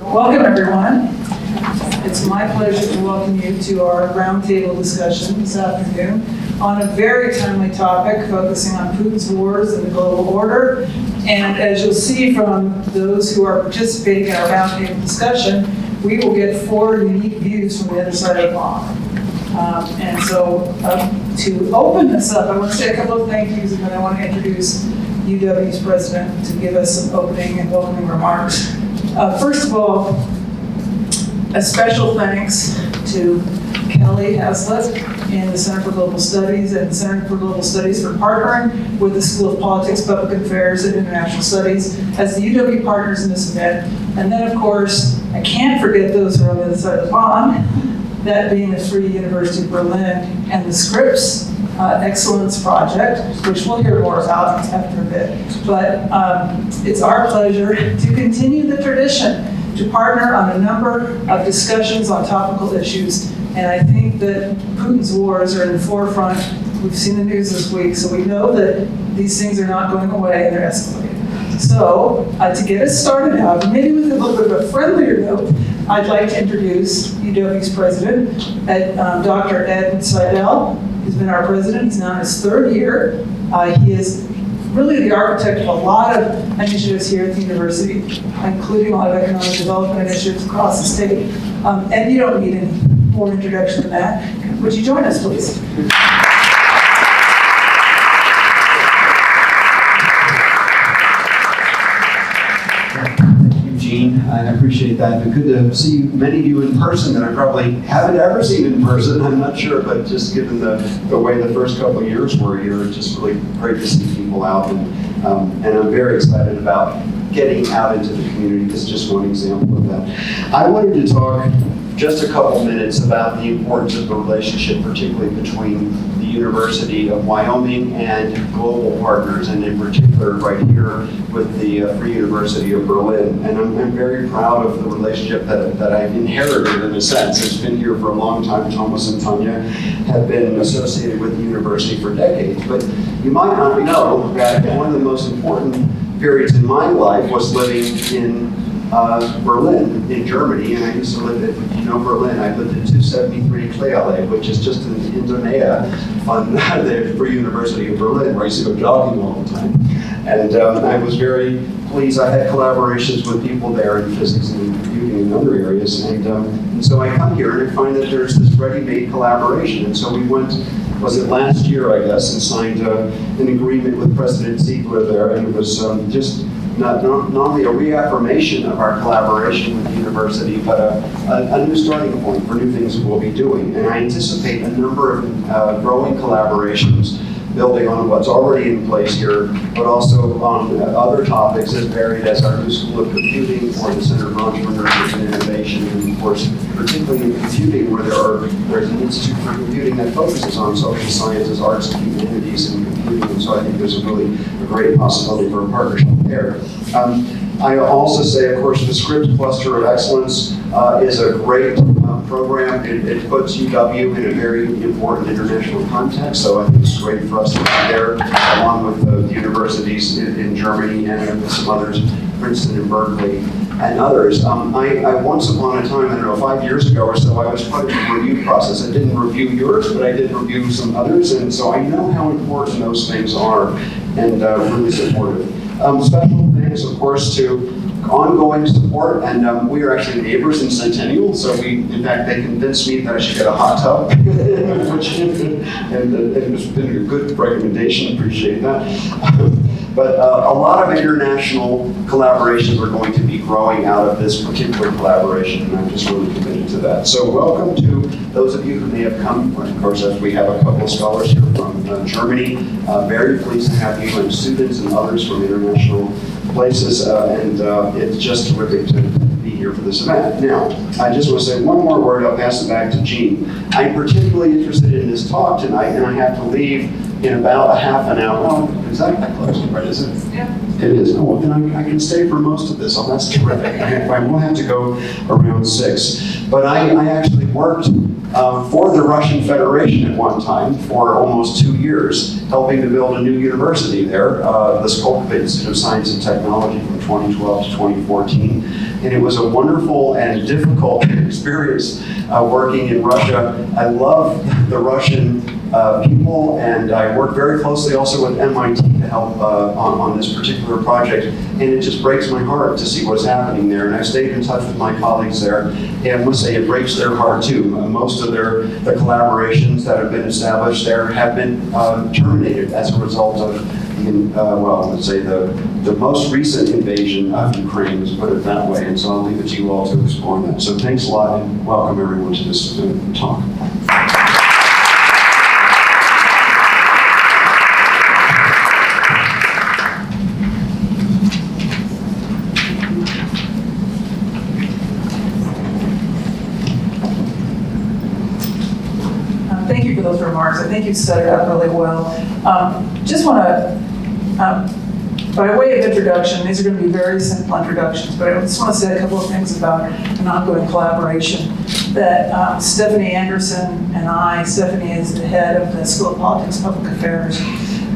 Welcome, everyone. It's my pleasure to welcome you to our roundtable discussion this afternoon on a very timely topic focusing on Putin's wars and the global order. And as you'll see from those who are participating in our roundtable discussion, we will get 4 unique views from the other side of the pond. And so to open this up, I want to say a couple of thank yous, and then I want to introduce UW's president to give us some opening and welcoming remarks. First of all, a special thanks to Kelly Haslett in the Center for Global Studies and the Center for Global Studies for partnering with the School of Politics, Public Affairs, and International Studies as the UW partners in this event. And then, of course, I can't forget those who are on the other side of the pond, that being the Freie Universität Berlin and the Scripps Excellence Project, which we'll hear more about after a bit. But it's our pleasure to continue the tradition to partner on a number of discussions on topical issues. And I think that Putin's wars are in the forefront. We've seen the news this week, so we know that these things are not going away and they're escalating. So to get us started out, maybe with a little bit of a friendlier note, I'd like to introduce UW's president, Dr. Ed Seidel. He's been our president. He's now in his 3rd year. He is really the architect of a lot of initiatives here at the university, including a lot of economic development initiatives across the state. And you don't need any more introduction than that. Would you join us, please? Jean, I appreciate that. But good to see many of you in person that I probably haven't ever seen in person. I'm not sure, but just given the way the first couple of years were here, it's just really great to see people out. And I'm very excited about getting out into the community. This is just one example of that. I wanted to talk just a couple minutes about the importance of the relationship, particularly between the University of Wyoming and global partners, and in particular right here with the Freie Universität of Berlin. And I'm very proud of the relationship that I've inherited in a sense. It's been here for a long time. Thomas and Tanja have been associated with the university for decades. But you might not know that one of the most important periods in my life was living in Berlin in Germany, and I used to live in, Berlin. I lived at 273 Kleale, which is just in Indonea on the Freie University of Berlin, where I used to go jogging all the time. And I was very pleased. I had collaborations with people there in physics and computing and other areas. And so I come here and I find that there's this ready-made collaboration. And so we went, was it last year, I guess, and signed an agreement with President Ziegler there, and it was just not only a reaffirmation of our collaboration with the university, but a new starting point for new things we'll be doing. And I anticipate a number of growing collaborations building on what's already in place here, but also on other topics as varied as our new School of Computing or the Center for Entrepreneurship and Innovation, and of course, particularly in computing, where there's an Institute for Computing that focuses on social sciences, arts, and humanities, and computing, and so I think there's a great possibility for a partnership there. I also say, of course, the Scripps Cluster of Excellence is a great program. It puts UW in a very important international context, so I think it's great for us to be there, along with the universities in Germany and with some others, Princeton and Berkeley and others. I once upon a time, I don't know, 5 years ago or so, I was part of the review process. I didn't review yours, but I did review some others, and so I know how important those things are, and really supportive. Special thanks, of course, to ongoing support, and we are actually neighbors in Centennial, so in fact, they convinced me that I should get a hot tub, which and it's been a good recommendation, appreciate that. But a lot of international collaborations are going to be growing out of this particular collaboration, and I'm just really committed to that. So welcome to those of you who may have come. Of course, as we have a couple of scholars here from Germany, very pleased to have you, and students and others from international places, and it's just terrific to be here for this event. Now, I just want to say one more word, I'll pass it back to Jean. I'm particularly interested in this talk tonight, and I have to leave in about a half an hour. Oh, is that close, right? Is it? Yeah. It is. Oh, well, then I can stay for most of this. Oh, that's terrific. I will have to go around 6. But I actually worked for the Russian Federation at one time for almost 2 years, helping to build a new university there, the Skolkovo Institute of Science and Technology from 2012 to 2014. And it was a wonderful and difficult experience working in Russia. I love the Russian people, and I work very closely also with MIT to help on this particular project. And it just breaks my heart to see what's happening there. And I've stayed in touch with my colleagues there, and I must say it breaks their heart too. Most of the collaborations that have been established there have been terminated as a result of well, let's say the most recent invasion of Ukraine, let's put it that way. And so I'll leave it to you all to explore that. So thanks a lot, and welcome everyone to this talk. Thank you for those remarks. I think you set it up really well. Just want to, by way of introduction, these are going to be very simple introductions, but I just want to say a couple of things about an ongoing collaboration that Stephanie Anderson and I, Stephanie is the head of the School of Politics and Public Affairs,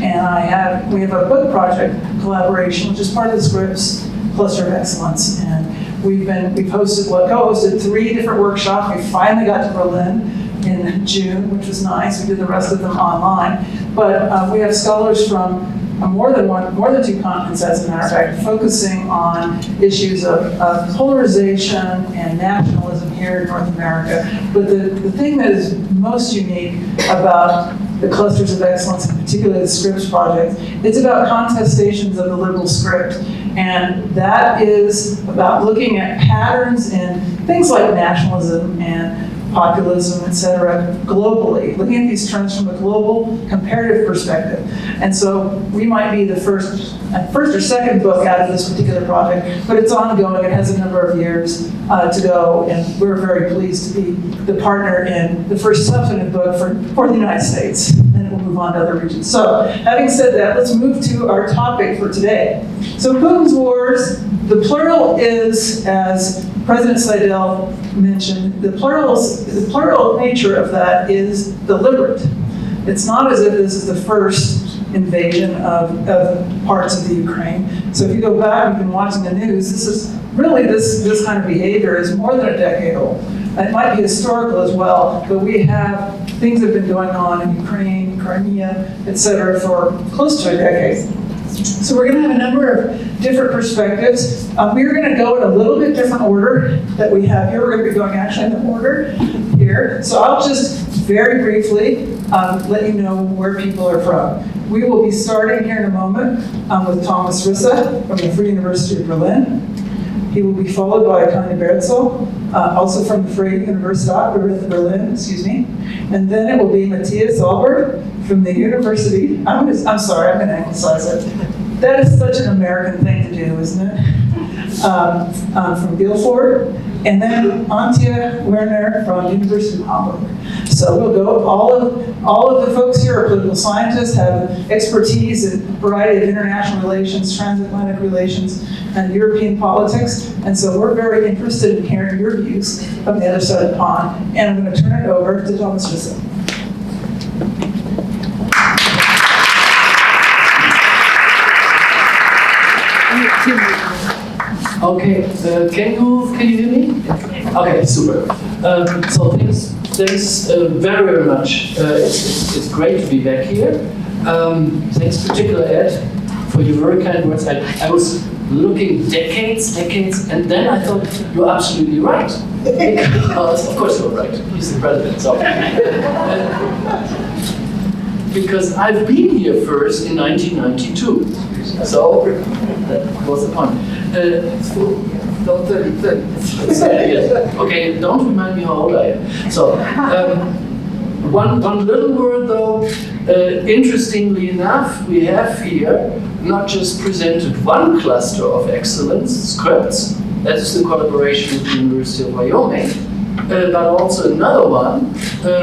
and we have a book project collaboration, which is part of the Scripps Cluster of Excellence, and we've co-hosted 3 different workshops. We finally got to Berlin in June, which was nice. We did the rest of them online. But we have scholars from more than 2 continents, as a matter of fact, focusing on issues of polarization and nationalism here in North America. But the thing that is most unique about the clusters of excellence, and particularly the Scripps project, it's about contestations of the liberal script. And that is about looking at patterns in things like nationalism and populism, et cetera, globally, looking at these trends from a global comparative perspective. And so we might be the first or second book out of this particular project, but it's ongoing. It has a number of years to go, and we're very pleased to be the partner in the first substantive book for the United States, and we'll move on to other regions. So having said that, let's move to our topic for today. So Putin's wars, the plural is, as President Seidel mentioned, the plural nature of that is deliberate. It's not as if this is the first invasion of parts of the Ukraine. So if you go back, you've been watching the news, this kind of behavior is more than a decade old. It might be historical as well, but we have things that have been going on in Ukraine, Crimea, et cetera, for close to a decade. So we're going to have a number of different perspectives. We're going to go in a little bit different order that we have here. We're going to be going actually in the order here. So I'll just very briefly let you know where people are from. We will be starting here in a moment with Thomas Risse from the Freie Universität Berlin. He will be followed by Tanja Börzel, also from the Freie Universität Berlin, And then it will be Mathias Albert from the University. I'm sorry, I'm going to emphasize it. That is such an American thing to do, isn't it? From Guildford. And then Antje Wiener from the University of Hamburg. So we'll go, all of the folks here are political scientists, have expertise in a variety of international relations, transatlantic relations, and European politics. And so we're very interested in hearing your views from the other side of the pond. And I'm going to turn it over to Thomas Risse. Okay, can you hear me? Okay, super. So thanks very much. It's great to be back here. Thanks particularly, Ed, for your very kind words. I was looking decades, and then I thought, you're absolutely right. Because, of course you're right, he's the president. So. Because I've been here first in 1992. So that was the point. 30. Okay, don't remind me how old I am. So, one little word though. Interestingly enough, we have here not just presented one cluster of excellence, Scripps, that is the collaboration with the University of Wyoming, but also another one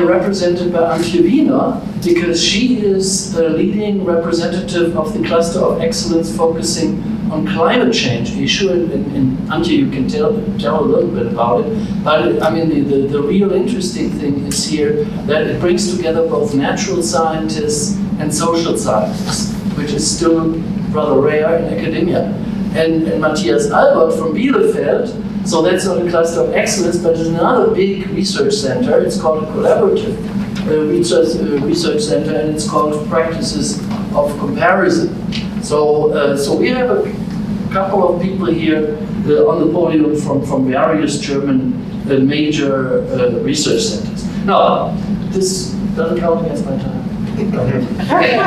represented by Antje Wiener, because she is the leading representative of the cluster of excellence focusing on climate change issue, and Antje, you can tell a little bit about it. But I mean, the real interesting thing is here that it brings together both natural scientists and social scientists, which is still rather rare in academia. and Matthias Albert from Bielefeld. So that's not a cluster of excellence, but it's another big research center. It's called a collaborative research center, and it's called Practices of Comparison. So we have a couple of people here on the podium from various German major research centers. Now, this doesn't count against my time. Okay.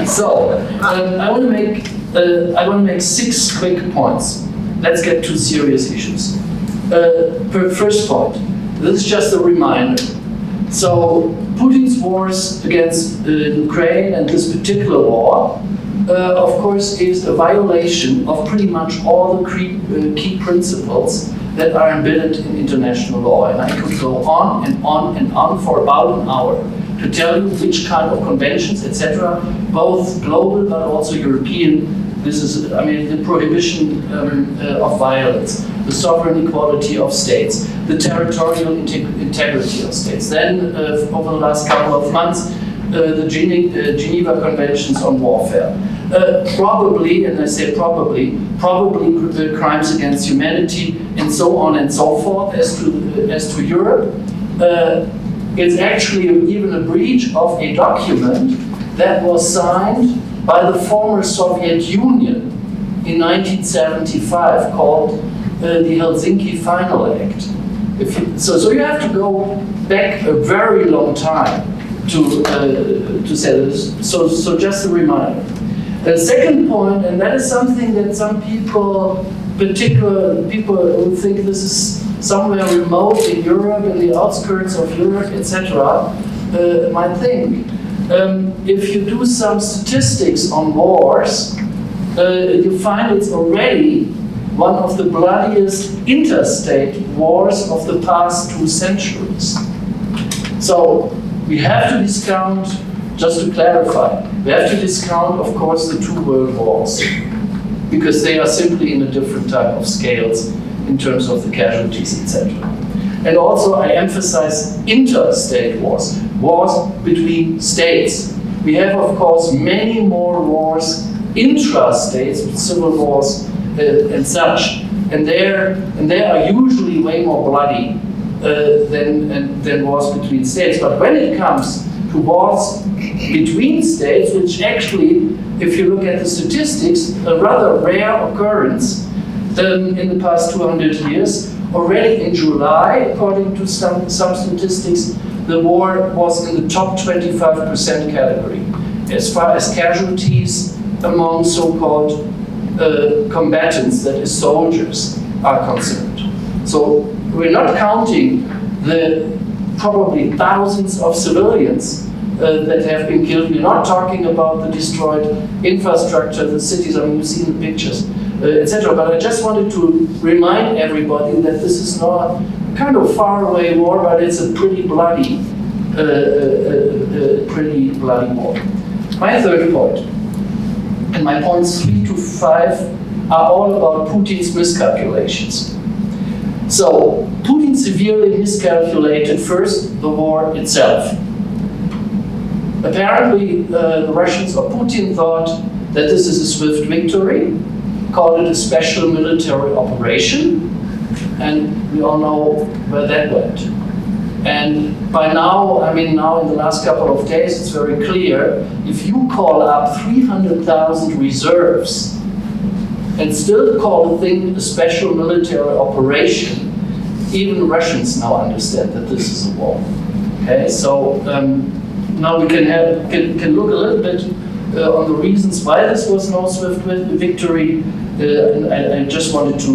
So I want to make 6 quick points. Let's get to serious issues. First point. This is just a reminder. So Putin's wars against Ukraine and this particular war, of course, is a violation of pretty much all the key principles that are embedded in international law. And I could go on and on and on for about an hour to tell you which kind of conventions, etc., both global but also European. This is, I mean, the prohibition of violence, the sovereign equality of states, the territorial integrity of states. Then, over the last couple of months, the Geneva Conventions on Warfare. Probably, and I say probably crimes against humanity, and so on and so forth. As to Europe, it's actually even a breach of a document that was signed by the former Soviet Union in 1975, called the Helsinki Final Act. So you have to go back a very long time to say this. So just a reminder. The second point, and that is something that some people, particular people who think this is somewhere remote in Europe, in the outskirts of Europe, etc., might think. If you do some statistics on wars, you find it's already one of the bloodiest interstate wars of the past 2 centuries. So we have to discount, just to clarify, we have to discount, of course, the 2 world wars, because they are simply in a different type of scales in terms of the casualties, etc. And also, I emphasize interstate wars, wars between states. We have, of course, many more wars intra-states, civil wars and such, and they are usually way more bloody than wars between states. But when it comes to wars between states, which actually, if you look at the statistics, a rather rare occurrence in the past 200 years. Already in July, according to some statistics, the war was in the top 25% category as far as casualties among so-called combatants, that is soldiers, are concerned. So we're not counting the probably thousands of civilians that have been killed. We're not talking about the destroyed infrastructure, the cities, I mean, you've seen the pictures, etc. But I just wanted to remind everybody that this is not a kind of faraway war, but it's a pretty bloody war. My third point, and my points 3 to 5 are all about Putin's miscalculations. So, Putin severely miscalculated first the war itself. Apparently, the Russians or Putin thought that this is a swift victory, called it a special military operation, and we all know where that went. And by now, I mean now in the last couple of days, it's very clear, if you call up 300,000 reserves and still call the thing a special military operation, even Russians now understand that this is a war. Okay, so now we can look a little bit on the reasons why this was no swift victory. And I just wanted to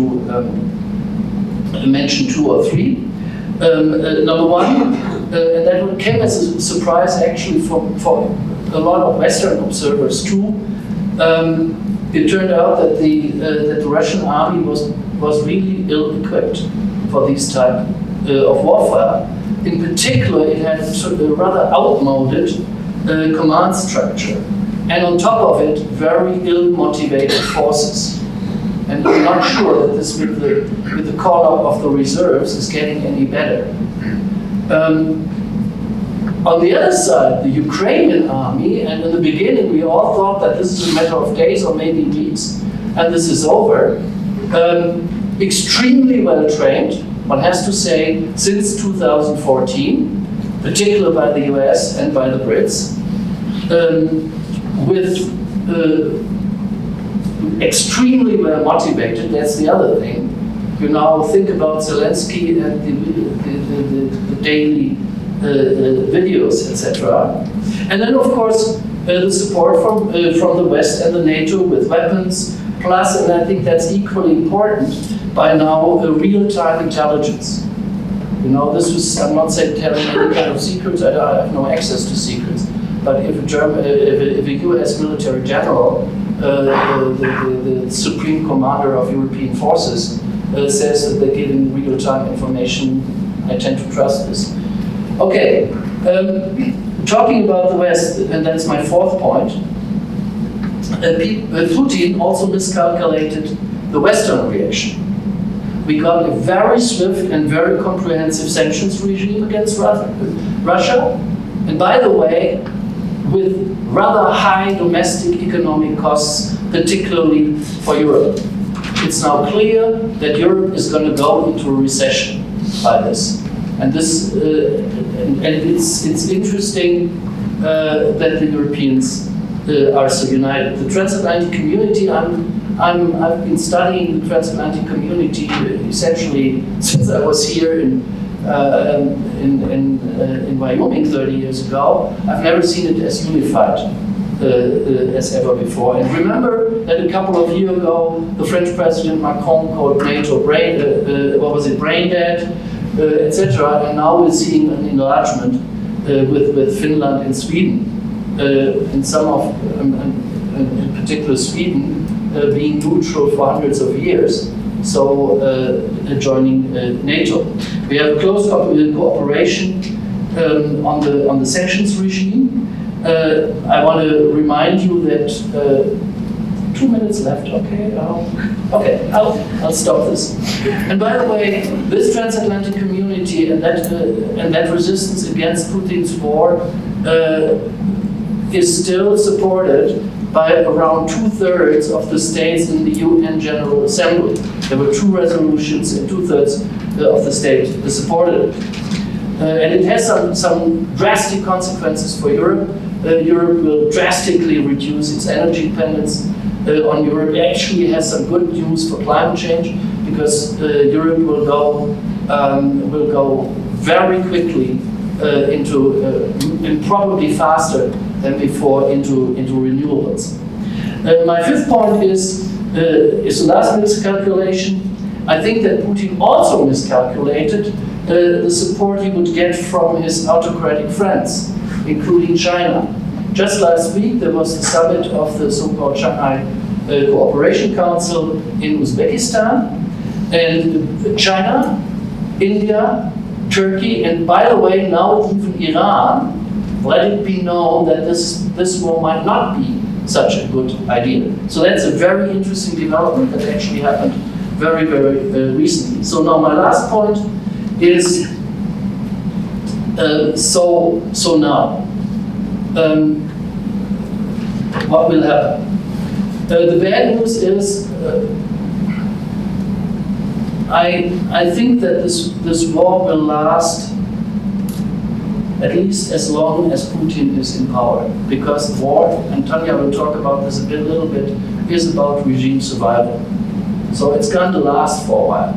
mention 2 or 3. Number one, and that came as a surprise actually for a lot of Western observers too. It turned out that the Russian army was really ill-equipped for this type of warfare. In particular, it had a rather outmoded command structure, and on top of it, very ill-motivated forces. And I'm not sure that this, with the call-up of the reserves, is getting any better. On the other side, the Ukrainian army, and in the beginning we all thought that this is a matter of days or maybe weeks, and this is over. Extremely well trained, one has to say, since 2014, particularly by the US and by the Brits, with extremely well motivated. That's the other thing. You now think about Zelensky and the daily videos, etc. And then, of course, the support from the West and the NATO with weapons, plus, and I think that's equally important, by now, real-time intelligence. You know, this was, I'm not saying telling any kind of secrets, I have no access to secrets, but if a US military general, the supreme commander of European forces, says that they're giving real-time information, I tend to trust this. Okay, talking about the West, and that's my fourth point, Putin also miscalculated the Western reaction. We got a very swift and very comprehensive sanctions regime against Russia, and by the way, with rather high domestic economic costs, particularly for Europe. It's now clear that Europe is going to go into a recession by this. And this, and it's interesting that the Europeans are so united. The transatlantic community, I've been studying the transatlantic community essentially since I was here in Wyoming 30 years ago. I've never seen it as unified as ever before. And remember that a couple of years ago, the French President Macron called NATO brain dead, etc. And now we're seeing an enlargement with Finland and Sweden, and some of, in particular Sweden, being neutral for hundreds of years, so joining NATO. We have a close cooperation on the sanctions regime. I want to remind you that 2 minutes left. Okay, I'll stop this. And by the way, this transatlantic community and that resistance against Putin's war is still supported by around 2/3 of the states in the UN General Assembly. There were 2 resolutions and 2/3 of the states supported it. And it has some drastic consequences for Europe. Europe will drastically reduce its energy dependence on Europe. It actually has some good news for climate change, because Europe will go very quickly into, and probably faster than before, into renewables. My fifth point is the last miscalculation. I think that Putin also miscalculated the support he would get from his autocratic friends, including China. Just last week, there was the summit of the so-called Shanghai Cooperation Council in Uzbekistan, and China, India, Turkey, and by the way, now even Iran, let it be known that this war might not be such a good idea. So that's a very interesting development that actually happened very, very recently. So now my last point is, so now, what will happen? The bad news is, I think that this war will last at least as long as Putin is in power, because war, and Tanja will talk about this a little bit, is about regime survival. So it's going to last for a while.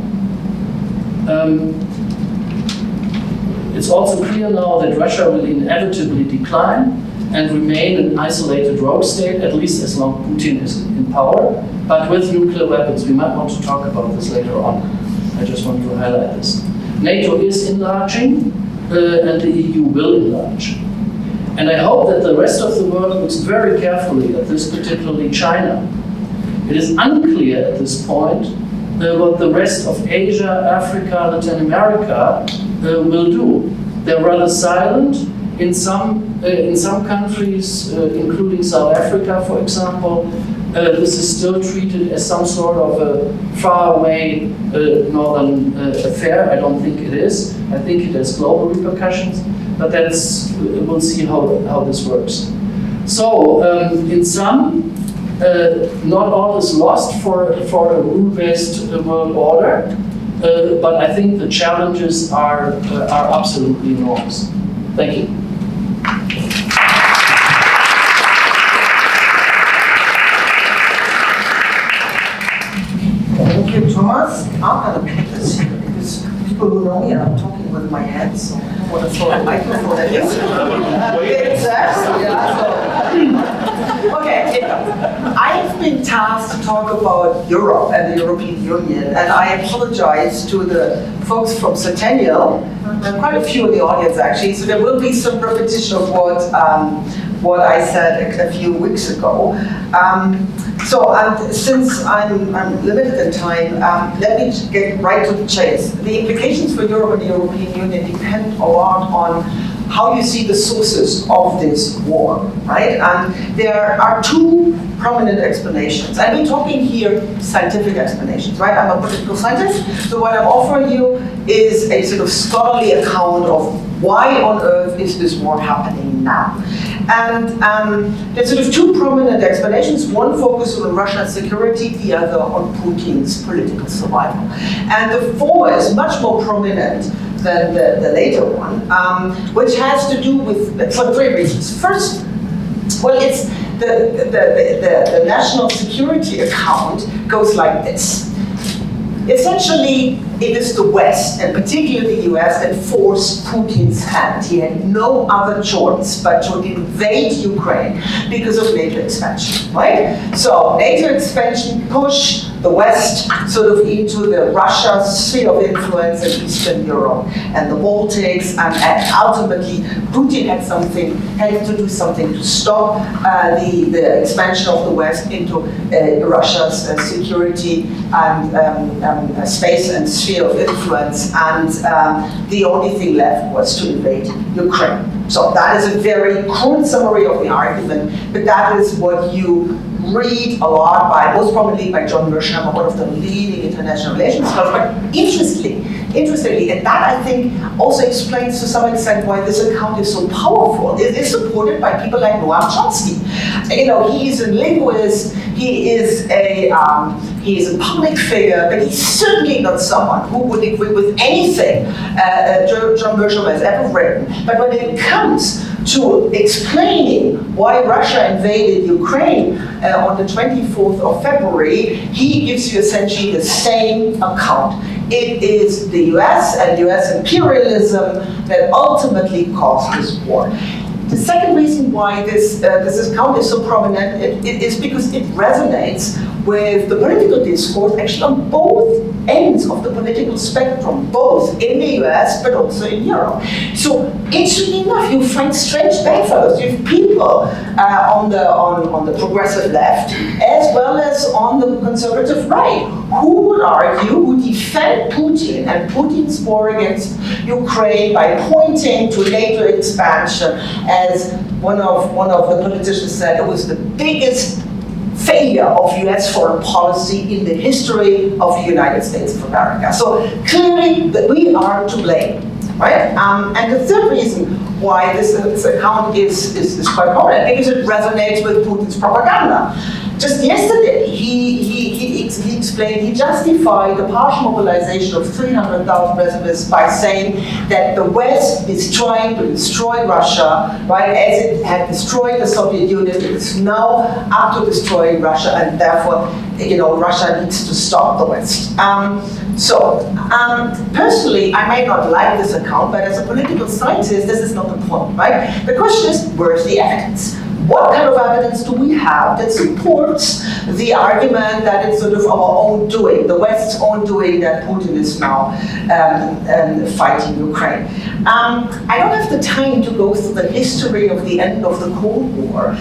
It's also clear now that Russia will inevitably decline and remain an isolated rogue state, at least as long as Putin is in power, but with nuclear weapons. We might want to talk about this later on. I just want to highlight this. NATO is enlarging, and the EU will enlarge. And I hope that the rest of the world looks very carefully at this, particularly China. It is unclear at this point what the rest of Asia, Africa, Latin America will do. They're rather silent. In some countries, including South Africa, for example, this is still treated as some sort of a faraway northern affair. I don't think it is. I think it has global repercussions, but we'll see how this works. So, in sum, not all is lost for a rule-based world order, but I think the challenges are absolutely enormous. Thank you. Thank you, Thomas. I'm going to put this here because people who know me, I'm talking with my hands, so I don't want to throw a microphone at you. Okay, I have been tasked to talk about Europe and the European Union, and I apologize to the folks from Centennial. There are quite a few in the audience, actually, so there will be some repetition of what I said a few weeks ago. Since I'm limited in time, let me get right to the chase. The implications for Europe and the European Union depend a lot on how you see the sources of this war, right? And there are two prominent explanations. And we're talking here scientific explanations, right? I'm a political scientist, so what I'm offering you is a sort of scholarly account of why on earth is this war happening now. And there's sort of two prominent explanations. One focuses on Russian security, the other on Putin's political survival. And the former is much more prominent than the later one, which has to do with, for three reasons. First, well, it's the national security account goes like this. Essentially, it is the West, and particularly the US, that forced Putin's hand. He had no other choice but to invade Ukraine because of NATO expansion, right? So NATO expansion pushed the West sort of into the Russia sphere of influence in Eastern Europe and the Baltics, and ultimately Putin had to do something to stop the expansion of the West into Russia's security and space and sphere of influence, and the only thing left was to invade Ukraine. So that is a very crude summary of the argument, but that is what you read a lot by, most probably by Jean Garrison, one of the leading international relations scholars. But interestingly, and that I think also explains to some extent why this account is so powerful. It is supported by people like Noam Chomsky. You know, he is a linguist. He is a public figure, but he's certainly not someone who would agree with anything Jean Garrison has ever written. But when it comes to explaining why Russia invaded Ukraine on the 24th of February, he gives you essentially the same account. It is the US and US imperialism that ultimately caused this war. The second reason why this account is so prominent is because it resonates with the political discourse actually on both ends of the political spectrum, both in the US but also in Europe. So interestingly enough, you find strange bedfellows. You have people on the progressive left as well as on the conservative right who would argue, who defend Putin and Putin's war against Ukraine by pointing to NATO expansion, as one of the politicians said, it was the biggest failure of US foreign policy in the history of the United States of America. So clearly that we are to blame, right? And the third reason why this account is quite prominent, because it resonates with Putin's propaganda. Just yesterday, he explained, he justified the partial mobilization of 300,000 reservists by saying that the West is trying to destroy Russia, right? As it had destroyed the Soviet Union, it is now up to destroying Russia, and therefore, you know, Russia needs to stop the West. Personally, I may not like this account, but as a political scientist, this is not the point, right? The question is, where's the evidence? What kind of evidence do we have that supports the argument that it's sort of our own doing, the West's own doing, that Putin is now fighting Ukraine? I don't have the time to go through the history of the end of the Cold War.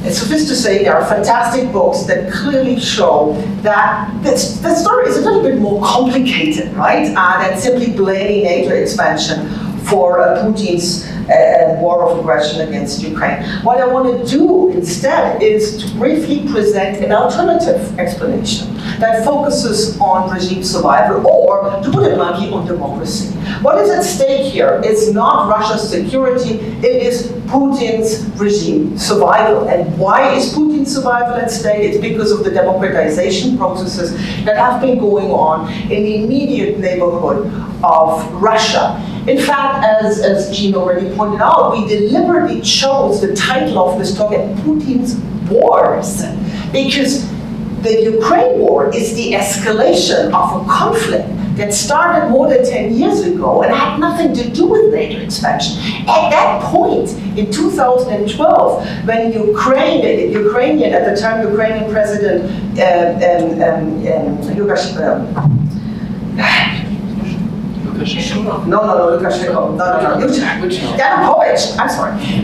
Suffice to say, there are fantastic books that clearly show that the story is a little bit more complicated, right? Than simply blaming NATO expansion for Putin's war of aggression against Ukraine. What I want to do instead is to briefly present an alternative explanation that focuses on regime survival, or, to put it bluntly, on democracy. What is at stake here is not Russia's security, it is Putin's regime survival. And why is Putin's survival at stake? It's because of the democratization processes that have been going on in the immediate neighborhood of Russia. In fact, as Jean already pointed out, we deliberately chose the title of this talk at Putin's Wars, because the Ukraine war is the escalation of a conflict that started more than 10 years ago and had nothing to do with NATO expansion. At that point, in 2012, when Ukrainian President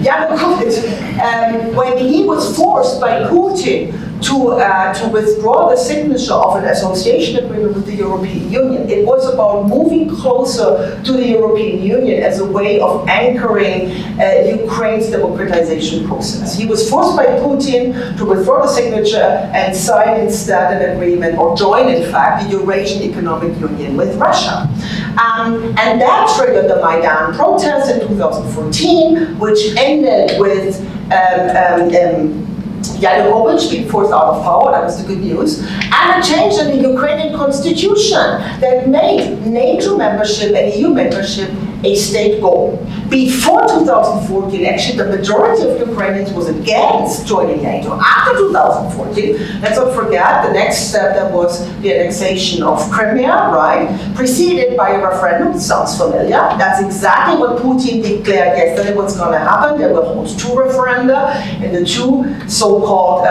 Yanukovych, when he was forced by Putin to withdraw the signature of an association agreement with the European Union. It was about moving closer to the European Union as a way of anchoring Ukraine's democratization process. He was forced by Putin to withdraw the signature and sign instead an agreement, or join in fact, the Eurasian Economic Union with Russia. And that triggered the Maidan protests in 2014, which ended with Yanukovych being forced out of power, that was the good news, and a change in the Ukrainian constitution that made NATO membership and EU membership a state goal. Before 2014, actually, the majority of Ukrainians was against joining NATO. After 2014, let's not forget, the next step that was the annexation of Crimea, right? Preceded by a referendum. Sounds familiar. That's exactly what Putin declared yesterday what's going to happen. They will hold two referenda in the two so-called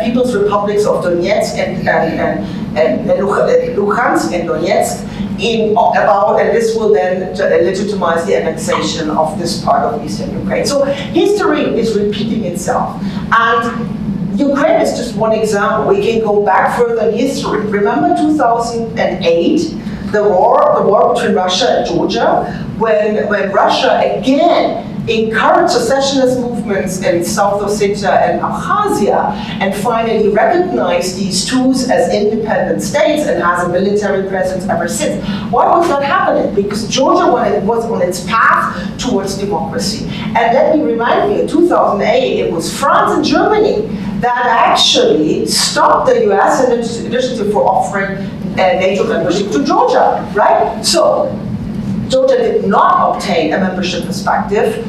People's Republics of Donetsk and Luhansk and Donetsk, and this will then legitimize the annexation of this part of eastern Ukraine. So history is repeating itself. And Ukraine is just one example. We can go back further in history. Remember 2008, the war between Russia and Georgia, when Russia again encouraged secessionist movements in South Ossetia and Abkhazia, and finally recognized these two as independent states and has a military presence ever since. Why was that happening? Because Georgia was on its path towards democracy. And let me remind you, in 2008, it was France and Germany that actually stopped the US initiative for offering NATO membership to Georgia, right? So Georgia did not obtain a membership perspective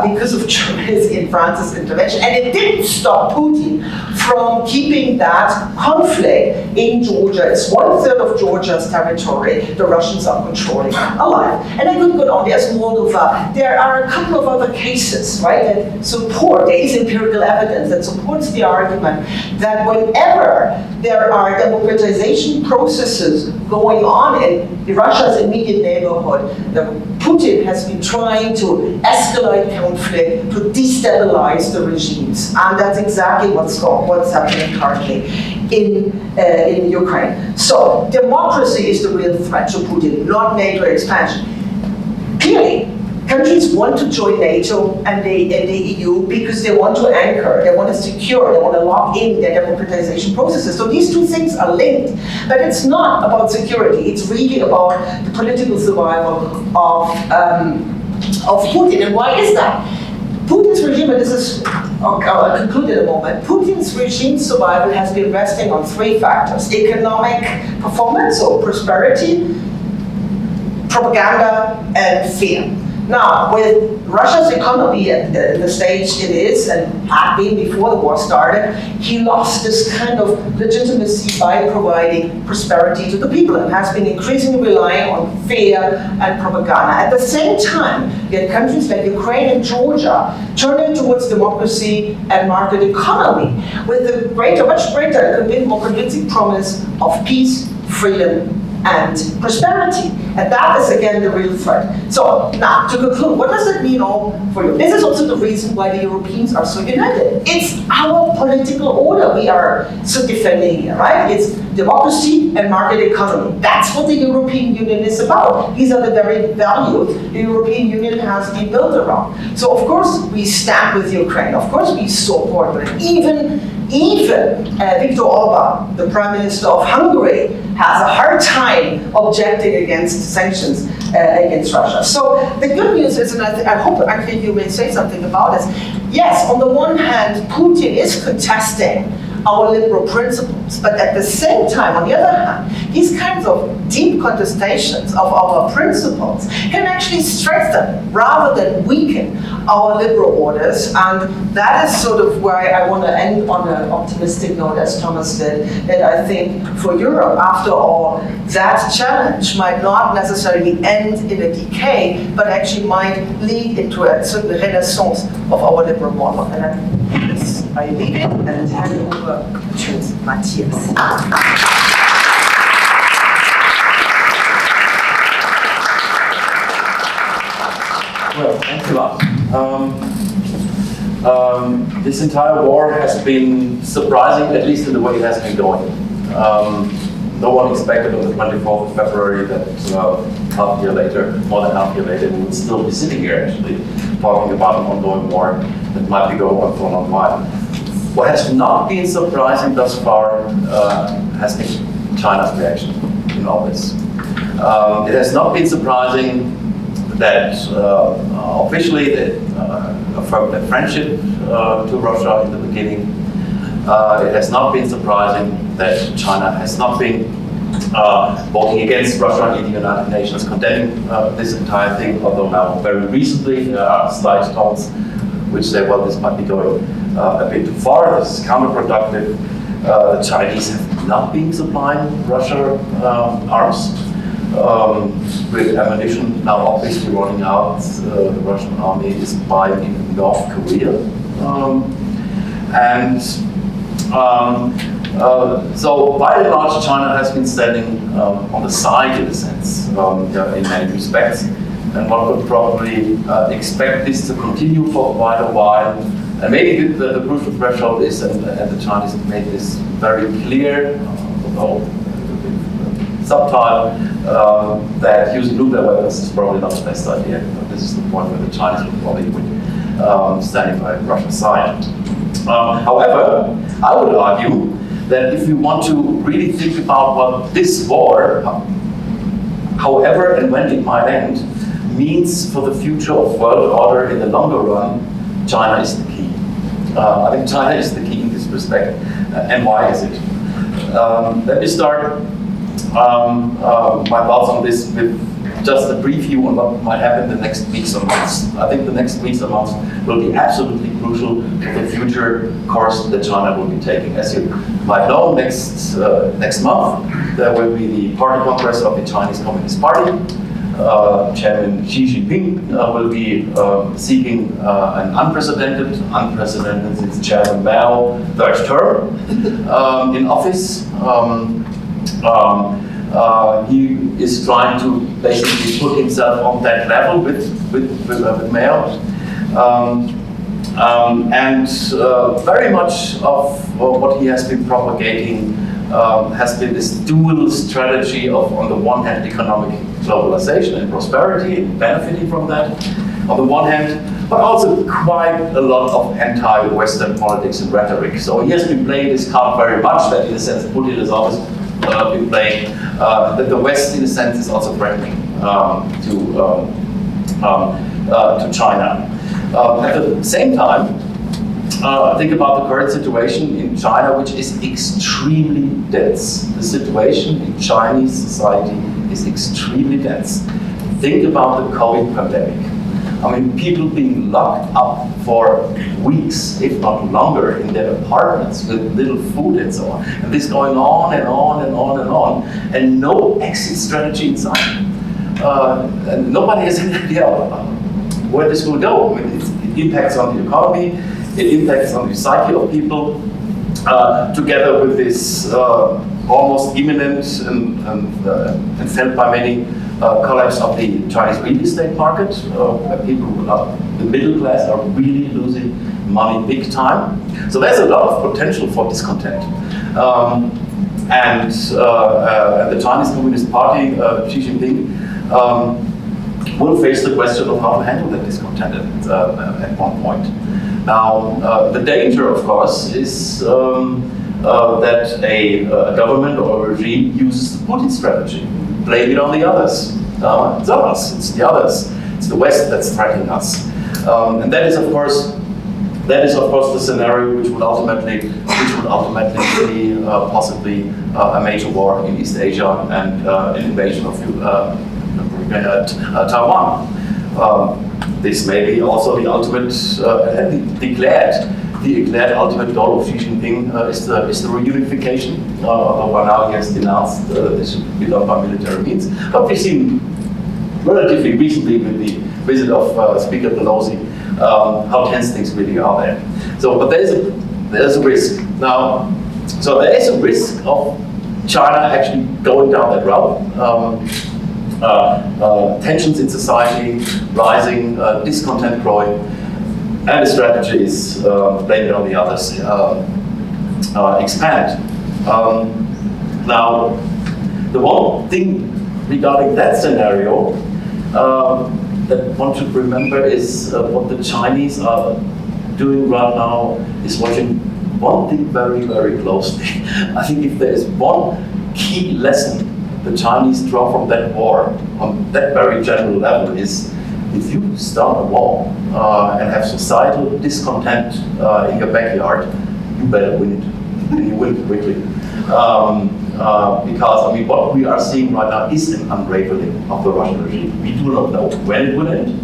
because of Germany's and France's intervention, and it didn't stop Putin from keeping that conflict in Georgia. It's 1/3 of Georgia's territory the Russians are controlling alive. And I could go on, there's Moldova. There are a couple of other cases, right, that support, there is empirical evidence that supports the argument that whenever there are democratization processes going on in Russia's immediate neighborhood, Putin has been trying to escalate conflict, to destabilize the regimes. And that's exactly what's happening currently in Ukraine. So democracy is the real threat to Putin, not NATO expansion. Clearly, countries want to join NATO and the EU because they want to anchor, they want to secure, they want to lock in their democratization processes. So these two things are linked, but it's not about security. It's really about the political survival of Putin. And why is that? Putin's regime, and this is, I'll conclude in a moment, Putin's regime survival has been resting on three factors: economic performance, or prosperity, propaganda, and fear. Now, with Russia's economy at the stage it is, and had been before the war started, he lost this kind of legitimacy by providing prosperity to the people, and has been increasingly relying on fear and propaganda. At the same time, you had countries like Ukraine and Georgia turning towards democracy and market economy, with a much greater, more convincing promise of peace, freedom, and prosperity. And that is again the real threat. So now to conclude, what does it mean all for you? This is also the reason why the Europeans are so united. It's our political order we are so defending here, right? It's democracy and market economy. That's what the European Union is about. These are the very values the European Union has been built around. So of course we stand with Ukraine. Of course we support it. Even Viktor Orban, the Prime Minister of Hungary, has a hard time objecting against sanctions against Russia. So the good news is, and I hope actually you may say something about this, yes, on the one hand, Putin is contesting our liberal principles, but at the same time, on the other hand, these kinds of deep contestations of our principles can actually strengthen rather than weaken our liberal orders, and that is sort of where I want to end on an optimistic note, as Thomas did, that I think for Europe, after all, that challenge might not necessarily end in a decay, but actually might lead into a certain renaissance of our liberal model. And I leave it and hand it over to Mathias. Well, thanks a lot. This entire war has been surprising, at least in the way it has been going. No one expected on the 24th of February that half a year later, more than half a year later, we would still be sitting here actually talking about an ongoing war that might be going on for a long while. What has not been surprising thus far has been China's reaction in all this. It has not been surprising that officially they affirmed their friendship to Russia in the beginning. It has not been surprising that China has not been voting against Russia in the United Nations, condemning this entire thing, although now very recently there are slight tones which say, well, this might be going a bit too far, this is counterproductive. The Chinese have not been supplying Russia arms. With ammunition now obviously running out, the Russian army is buying in North Korea. So by and large, China has been standing on the side, in a sense, in many respects. And one would probably expect this to continue for quite a while. And maybe the crucial threshold is, and the Chinese have made this very clear, although subtle, that using nuclear weapons is probably not the best idea. But this is the point where the Chinese will probably be standing by Russia's side. However, I would argue that if we want to really think about what this war, however and when it might end, means for the future of world order in the longer run, China is the key. I think China is the key in this respect. And why is it? Let me start my thoughts on this with just a brief view on what might happen in the next weeks or months. I think the next weeks or months will be absolutely crucial to the future course that China will be taking. As you might know, next month there will be the Party Congress of the Chinese Communist Party. Chairman Xi Jinping will be seeking an unprecedented since Chairman Mao third term in office. He is trying to basically put himself on that level with Mao. And very much of what he has been propagating has been this dual strategy of, on the one hand, economic globalization and prosperity and benefiting from that, on the one hand, but also quite a lot of anti-Western politics and rhetoric. So he has been playing this card very much, that in a sense Putin has always been playing, that the West in a sense is also threatening to China. At the same time, think about the current situation in China, which is extremely dense. The situation in Chinese society is extremely dense. Think about the COVID pandemic. I mean, people being locked up for weeks, if not longer, in their apartments with little food and so on. And this going on and on and on and on, and no exit strategy in sight. And nobody has any idea where this will go. I mean, it impacts on the economy, it impacts on the psyche of people, together with this almost imminent and felt by many collapse of the Chinese real estate market, where people, the middle class, are really losing money big time. So there's a lot of potential for discontent. And the Chinese Communist Party, Xi Jinping, will face the question of how to handle that discontent at one point. Now, the danger, of course, is that a government or a regime uses the Putin strategy. Blame it on the others. It's not us, it's the others. It's the West that's threatening us. And that is, of course, the scenario which would ultimately be possibly a major war in East Asia and an invasion of Taiwan. This may be also the ultimate, the declared ultimate goal of Xi Jinping is the reunification. Although by now he has denounced this should be done by military means. But we've seen relatively recently with the visit of Speaker Pelosi how tense things really are there. So, but there's a risk now. So there is a risk of China actually going down that route. Tensions in society rising, discontent growing, and the strategy is blame it on the others, expand. Now, the one thing regarding that scenario that one should remember is what the Chinese are doing right now is watching one thing very, very closely. I think if there is one key lesson the Chinese draw from that war on that very general level is if you start a war and have societal discontent in your backyard, you better win it, and you win it quickly. Because I mean, what we are seeing right now is an unraveling of the Russian regime. We do not know when it will end.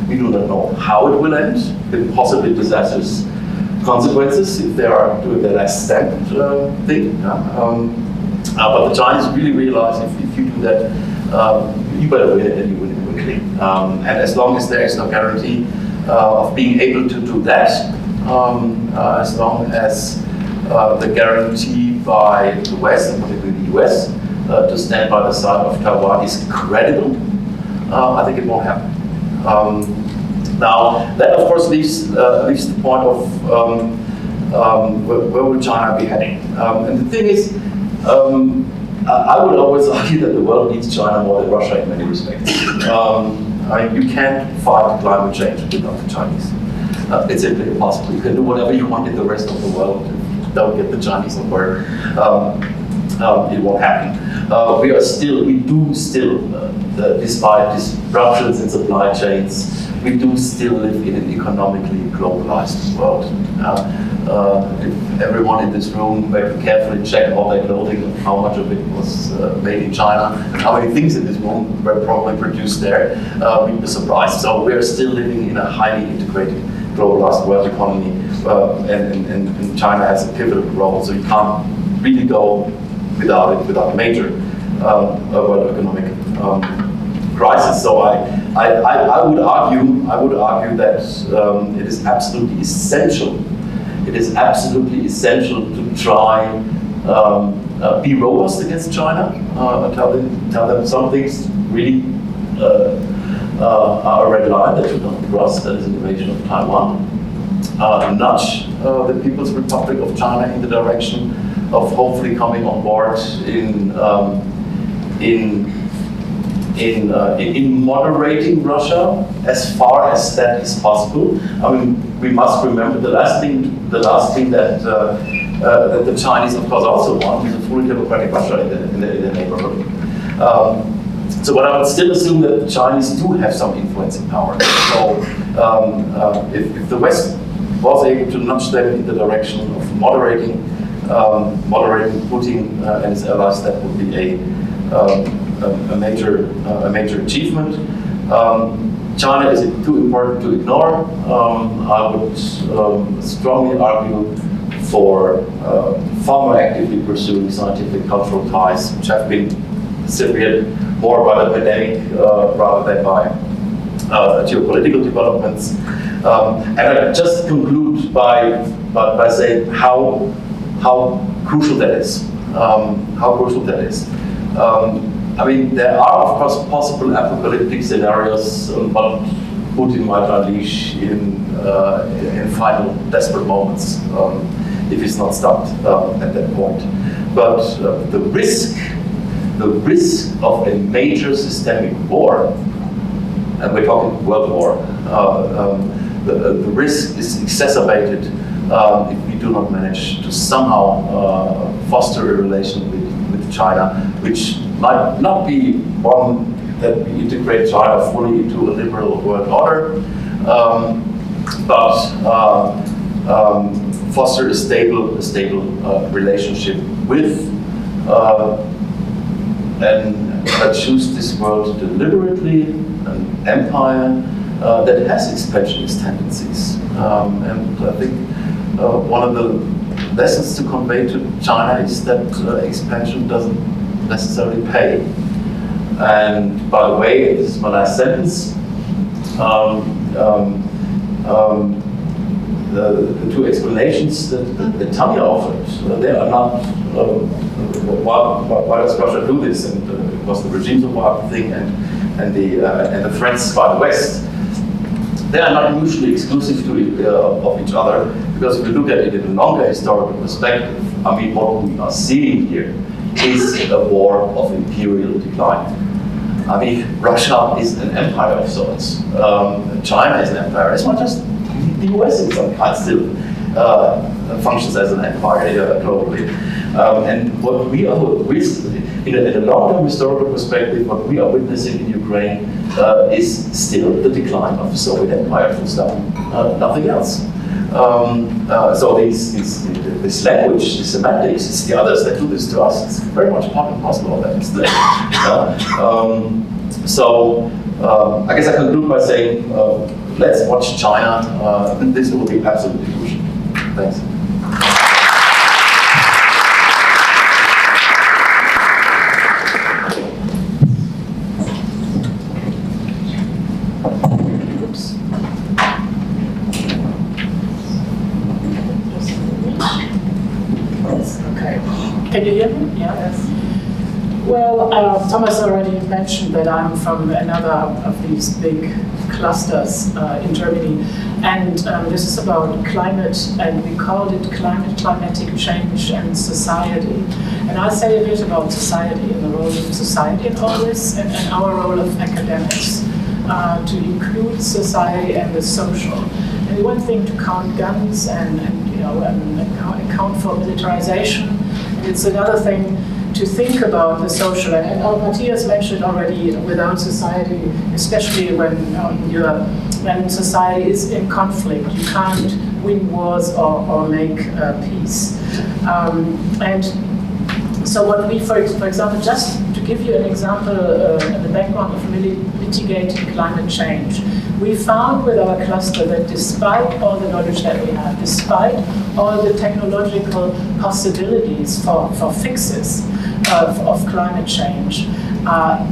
We do not know how it will end, with possibly disastrous consequences if they are doing the last stand thing. But the Chinese really realize if you do that, you better win it and you win it quickly. And as long as there is no guarantee of being able to do that, as long as the guarantee by the West, and particularly the US, to stand by the side of Taiwan is credible, I think it won't happen. Now, that of course leaves the point of where will China be heading? And the thing is, I would always argue that the world needs China more than Russia in many respects. I mean, you can't fight climate change without the Chinese. It's simply impossible. You can do whatever you want in the rest of the world. Don't get the Chinese on board. It won't happen. We do still, despite disruptions in supply chains, we do still live in an economically globalized world. If everyone in this room were to carefully check all their clothing, how much of it was made in China, and how many things in this room were probably produced there, we'd be surprised. So we're still living in a highly integrated, globalized world economy, and China has a pivotal role. So you can't really go without it, without a major world economic crisis. So I would argue that it is absolutely essential. It is absolutely essential to try be robust against China. Tell them some things really are a red line that should not be crossed. That is an invasion of Taiwan. Nudge the People's Republic of China in the direction of hopefully coming on board in moderating Russia as far as that is possible. I mean, we must remember the last thing that the Chinese, of course, also want is a fully democratic Russia in the neighborhood. So, but I would still assume that the Chinese do have some influencing power. So, if the West was able to nudge them in the direction of moderating Putin and his allies, that would be a major achievement. China is too important to ignore. I would strongly argue for far more actively pursuing scientific cultural ties, which have been severed more by the pandemic rather than by geopolitical developments. And I just conclude by saying how crucial that is. I mean, there are of course possible apocalyptic scenarios on what Putin might unleash in final desperate moments if he's not stopped at that point. But the risk of a major systemic war, and we're talking world war, the risk is exacerbated if we do not manage to somehow foster a relation with China, which might not be one that we integrate China fully into a liberal world order, but foster a stable relationship with and choose this world deliberately, an empire that has expansionist tendencies. And I think one of the lessons to convey to China is that expansion doesn't necessarily pay. And by the way, this is my last sentence, the two explanations that Tanja offered, they are not, why does Russia do this? And it was the regime support thing and the threats by the West. They are not mutually exclusive of each other, because if you look at it in a longer historical perspective, I mean, what we are seeing here is a war of imperial decline. I mean, Russia is an empire of sorts. China is an empire. It's not just the US in some kind still functions as an empire globally. And what we are in a long-term historical perspective, what we are witnessing in Ukraine is still the decline of the Soviet Empire, full stop. Nothing else. So this language, the semantics, it's the others that do this to us. It's very much part and parcel of that. So I guess I conclude by saying, let's watch China. This will be absolutely crucial. Thanks. Can you hear me? Yeah. Yes. Well, Thomas already mentioned that I'm from another of these big clusters in Germany, and this is about climate, and we called it climatic change and society. And I'll say a bit about society and the role of society in all this, and our role of academics to include society and the social. And one thing to count guns and account for militarization. It's another thing to think about the social, and Mathias mentioned already, without society, especially when society is in conflict, you can't win wars or make peace. And so what we, for example, just to give you an example, in the background of mitigating climate change, we found with our cluster that despite all the knowledge that we have, despite all the technological possibilities for fixes of climate change,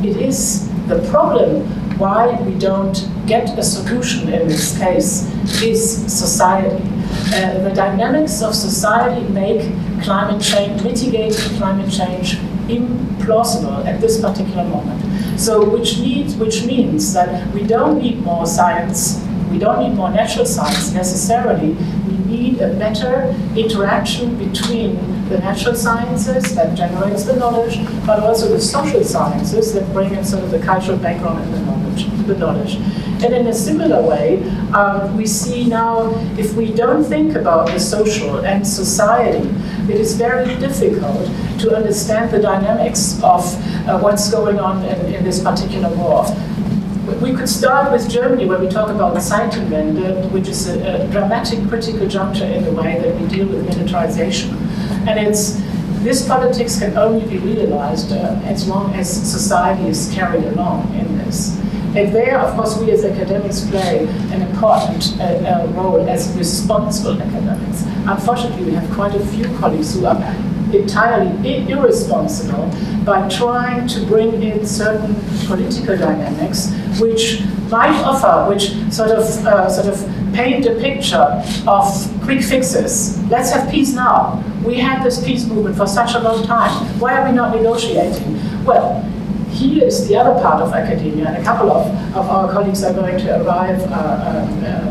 it is the problem why we don't get a solution in this case is society. The dynamics of society make climate change, mitigating climate change, implausible at this particular moment. So which means that we don't need more science, we don't need more natural science necessarily, we need a better interaction between the natural sciences that generates the knowledge, but also the social sciences that bring in sort of the cultural background and the knowledge. And in a similar way, we see now, if we don't think about the social and society, it is very difficult to understand the dynamics of what's going on in this particular war. We could start with Germany, where we talk about Zeitenwende, which is a dramatic critical juncture in the way that we deal with militarization. And this politics can only be realized as long as society is carried along in this. And there, of course, we as academics play an important role as responsible academics. Unfortunately, we have quite a few colleagues who are entirely irresponsible by trying to bring in certain political dynamics which might offer, which sort of paint a picture of quick fixes. Let's have peace now. We had this peace movement for such a long time. Why are we not negotiating? Well, here is the other part of academia, and a couple of our colleagues are going to arrive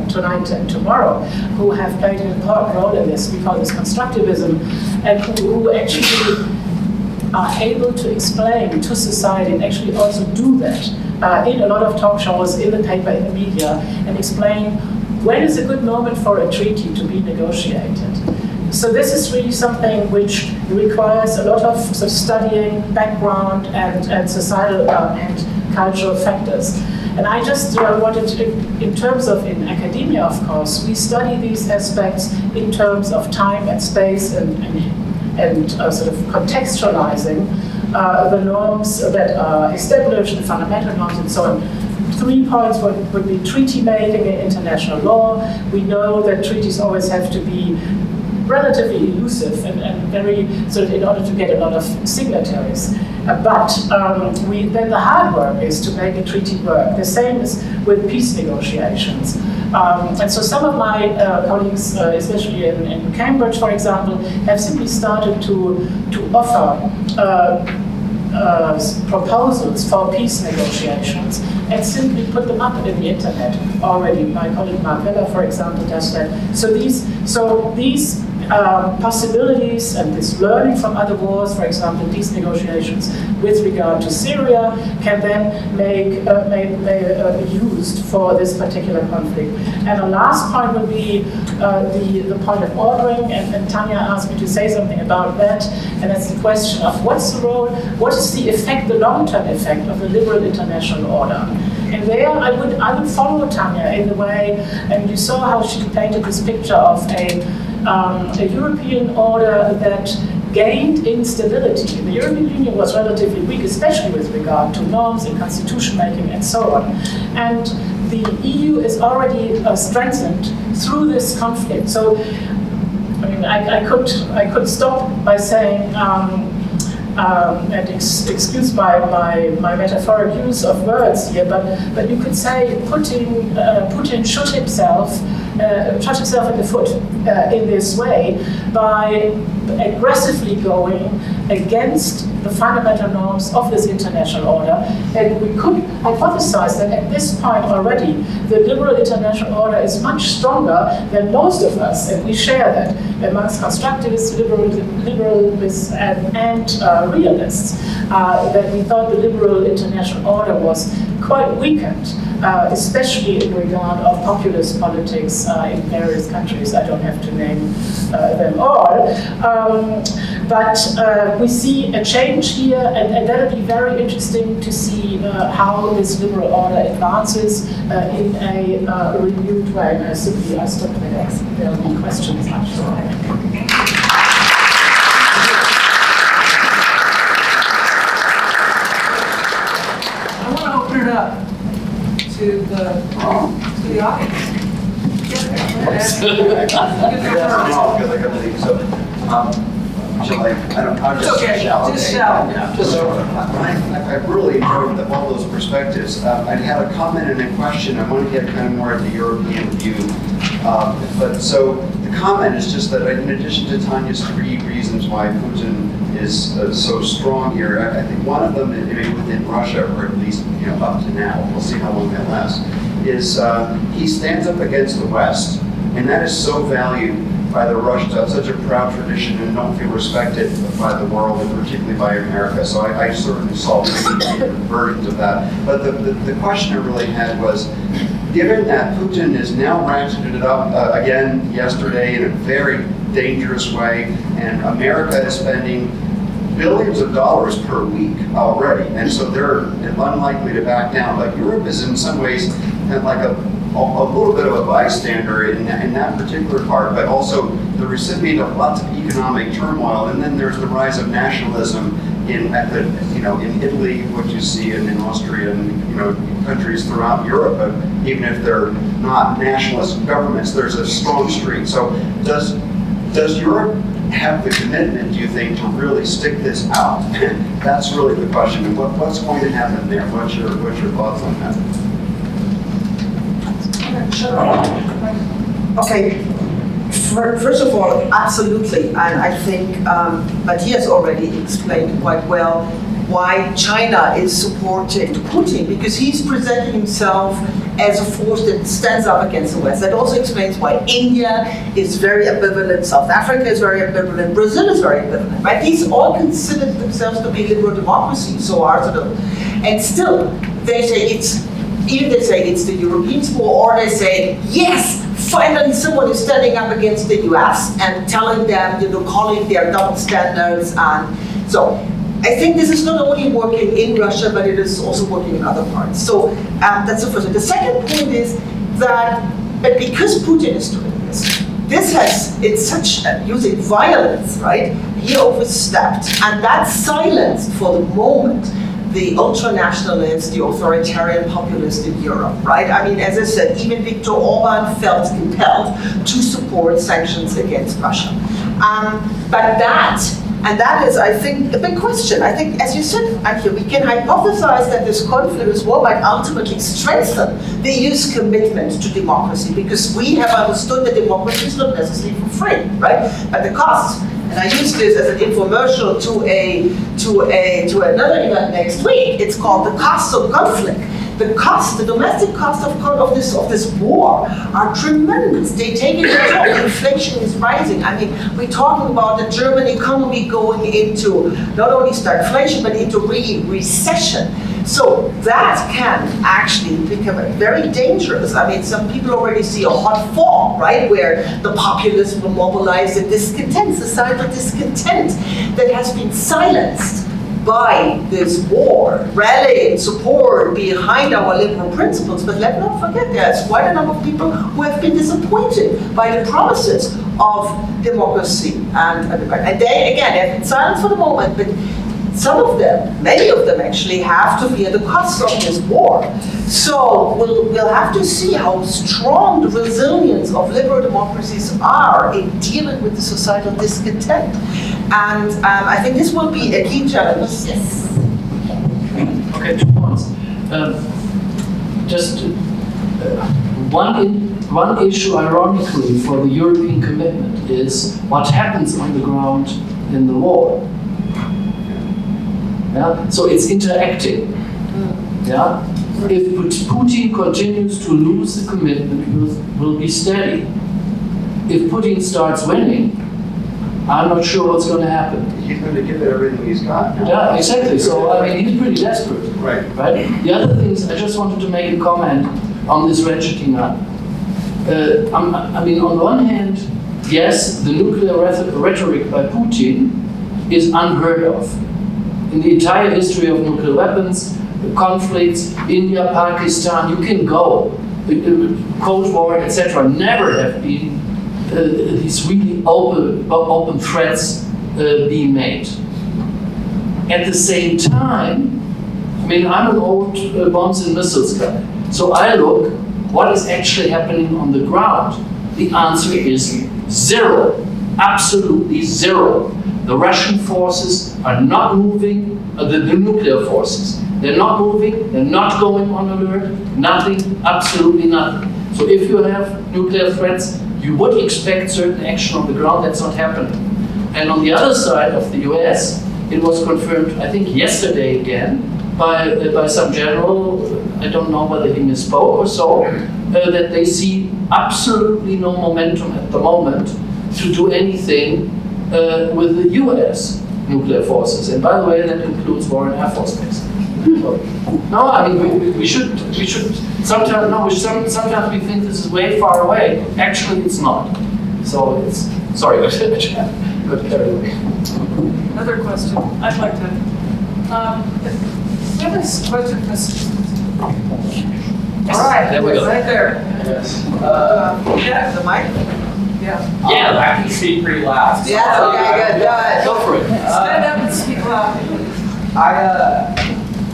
tonight and tomorrow, who have played an important role in this. We call this constructivism, and who actually are able to explain to society, and actually also do that in a lot of talk shows, in the paper, in the media, and explain when is a good moment for a treaty to be negotiated. So this is really something which requires a lot of sort of studying, background, and societal and cultural factors. And I just wanted to, in terms of, in academia, of course, we study these aspects in terms of time and space and sort of contextualizing the norms that are established, the fundamental norms and so on. 3 points would be treaty making in international law. We know that treaties always have to be relatively elusive and very sort of in order to get a lot of signatories. But then the hard work is to make a treaty work. The same is with peace negotiations. And so some of my colleagues, especially in Cambridge, for example, have simply started to offer proposals for peace negotiations and simply put them up in the internet already. My colleague Mark Weller, for example, does that. So these possibilities and this learning from other wars, for example, peace negotiations with regard to Syria, can then be used for this particular conflict. And the last point would be the point of ordering, and Tanja asked me to say something about that, and that's the question of what's the role, what is the effect, the long-term effect of the liberal international order. And there I would follow Tanja in the way, and you saw how she painted this picture of a European order that gained in stability. The European Union was relatively weak, especially with regard to norms and constitution making and so on. And the EU is already strengthened through this conflict. So, I mean, I could stop by saying, and excuse my metaphoric use of words here, but you could say Putin shot himself in the foot in this way by aggressively going against the fundamental norms of this international order. And we could hypothesize that at this point already, the liberal international order is much stronger than most of us, and we share that amongst constructivists, liberalists, and realists, that we thought the liberal international order was quite weakened, especially in regard of populist politics in various countries. I don't have to name them all. But we see a change here, and that'll be very interesting to see how this liberal order advances in a renewed way. And I stop there. There'll be questions, I'm sure. Open it up to the audience. It's okay, just shout. I really enjoyed all those perspectives. I had a comment and a question. I want to get kind of more at the European view. So the comment is just that in addition to Tanya's 3 reasons why Putin is so strong here, I think one of them, maybe within Russia, or at least up to now, we'll see how long that lasts, is he stands up against the West, and that is so valued by the Russians, have such a proud tradition and don't feel respected by the world, and particularly by America. So I certainly saw many versions of that. But the question I really had was, given that Putin has now ratcheted it up again yesterday in a very dangerous way, and America is spending billions of dollars per week already, and so they're unlikely to back down. But Europe is in some ways like a little bit of a bystander in that particular part, but also the recipient of lots of economic turmoil. And then there's the rise of nationalism in Italy, what you see in Austria, and countries throughout Europe. Even if they're not nationalist governments, there's a strong streak. So does Europe have the commitment, do you think, to really stick this out? That's really the question. And what's going to happen there? What's your thoughts on that? Okay, first of all, absolutely, and I think Mathias already explained quite well. why China is supporting Putin, because he's presenting himself as a force that stands up against the West. That also explains why India is very ambivalent, South Africa is very ambivalent, Brazil is very ambivalent, right? These all consider themselves to be liberal democracies, so are sort of, and still they say either they say it's the Europeans' war, or they say, yes, finally someone is standing up against the US and telling them, calling their double standards. And so I think this is not only working in Russia, but it is also working in other parts. So that's the first one. The second point is that, but because Putin is doing this has, it's such, using violence, right? He overstepped, and that silenced for the moment the ultranationalists, the authoritarian populists in Europe, right? I mean, as I said, even Viktor Orban felt compelled to support sanctions against Russia. But that is, I think, a big question. I think, as you said, Antje, we can hypothesize that this conflict, this war, might ultimately strengthen the EU's commitment to democracy, because we have understood that democracy is not necessarily for free, right? But the costs. And I use this as an infomercial to another event next week. It's called the costs of conflict. The cost, the domestic cost of this war are tremendous. They take into account inflation is rising. I mean, we're talking about the German economy going into not only stagflation, but into really recession. So that can actually become very dangerous. I mean, some people already see a hot fall, right? Where the populists will mobilize the discontent, societal discontent that has been silenced by this war, rally and support behind our liberal principles. But let's not forget there's quite a number of people who have been disappointed by the promises of democracy. And they, again, have been silent for the moment, but some of them, many of them actually, have to bear the cost of this war. So we'll have to see how strong the resilience of liberal democracies are in dealing with the societal discontent. And I think this will be a key challenge. Yes. Okay, 2 points. Just one issue, ironically, for the European commitment is what happens on the ground in the war. Yeah? So it's interacting. Yeah? If Putin continues to lose the commitment, will be steady. If Putin starts winning, I'm not sure what's going to happen. He's going to give it everything he's got now. Yeah, exactly. So, I mean, he's pretty desperate. Right. Right? The other thing is, I just wanted to make a comment on this ratcheting up. I mean, on the one hand, yes, the nuclear rhetoric by Putin is unheard of. In the entire history of nuclear weapons, conflicts, India, Pakistan, you can go. Cold War, etc., never have been these really open threats being made. At the same time, I mean, I'm an old bombs and missiles guy, so I look what is actually happening on the ground. The answer is zero, absolutely zero. The Russian forces are not moving, the nuclear forces. They're not moving, they're not going on alert, nothing, absolutely nothing. So if you have nuclear threats, you would expect certain action on the ground. That's not happening. And on the other side of the US, it was confirmed, I think yesterday again, by some general, I don't know whether he misspoke or so, that they see absolutely no momentum at the moment to do anything with the US nuclear forces. And by the way, that includes War and Air Force Base. No, I mean, we should sometimes we think this is way far away. Actually, it's not. So it's, sorry, I got carried away. Another question I'd like to, we have this question for Mr. All right, There we go. right there. Yes. Yeah, The mic? yeah. Yeah, I can speak pretty loud. Yes, okay, good. Go for it. Stand up and speak loud.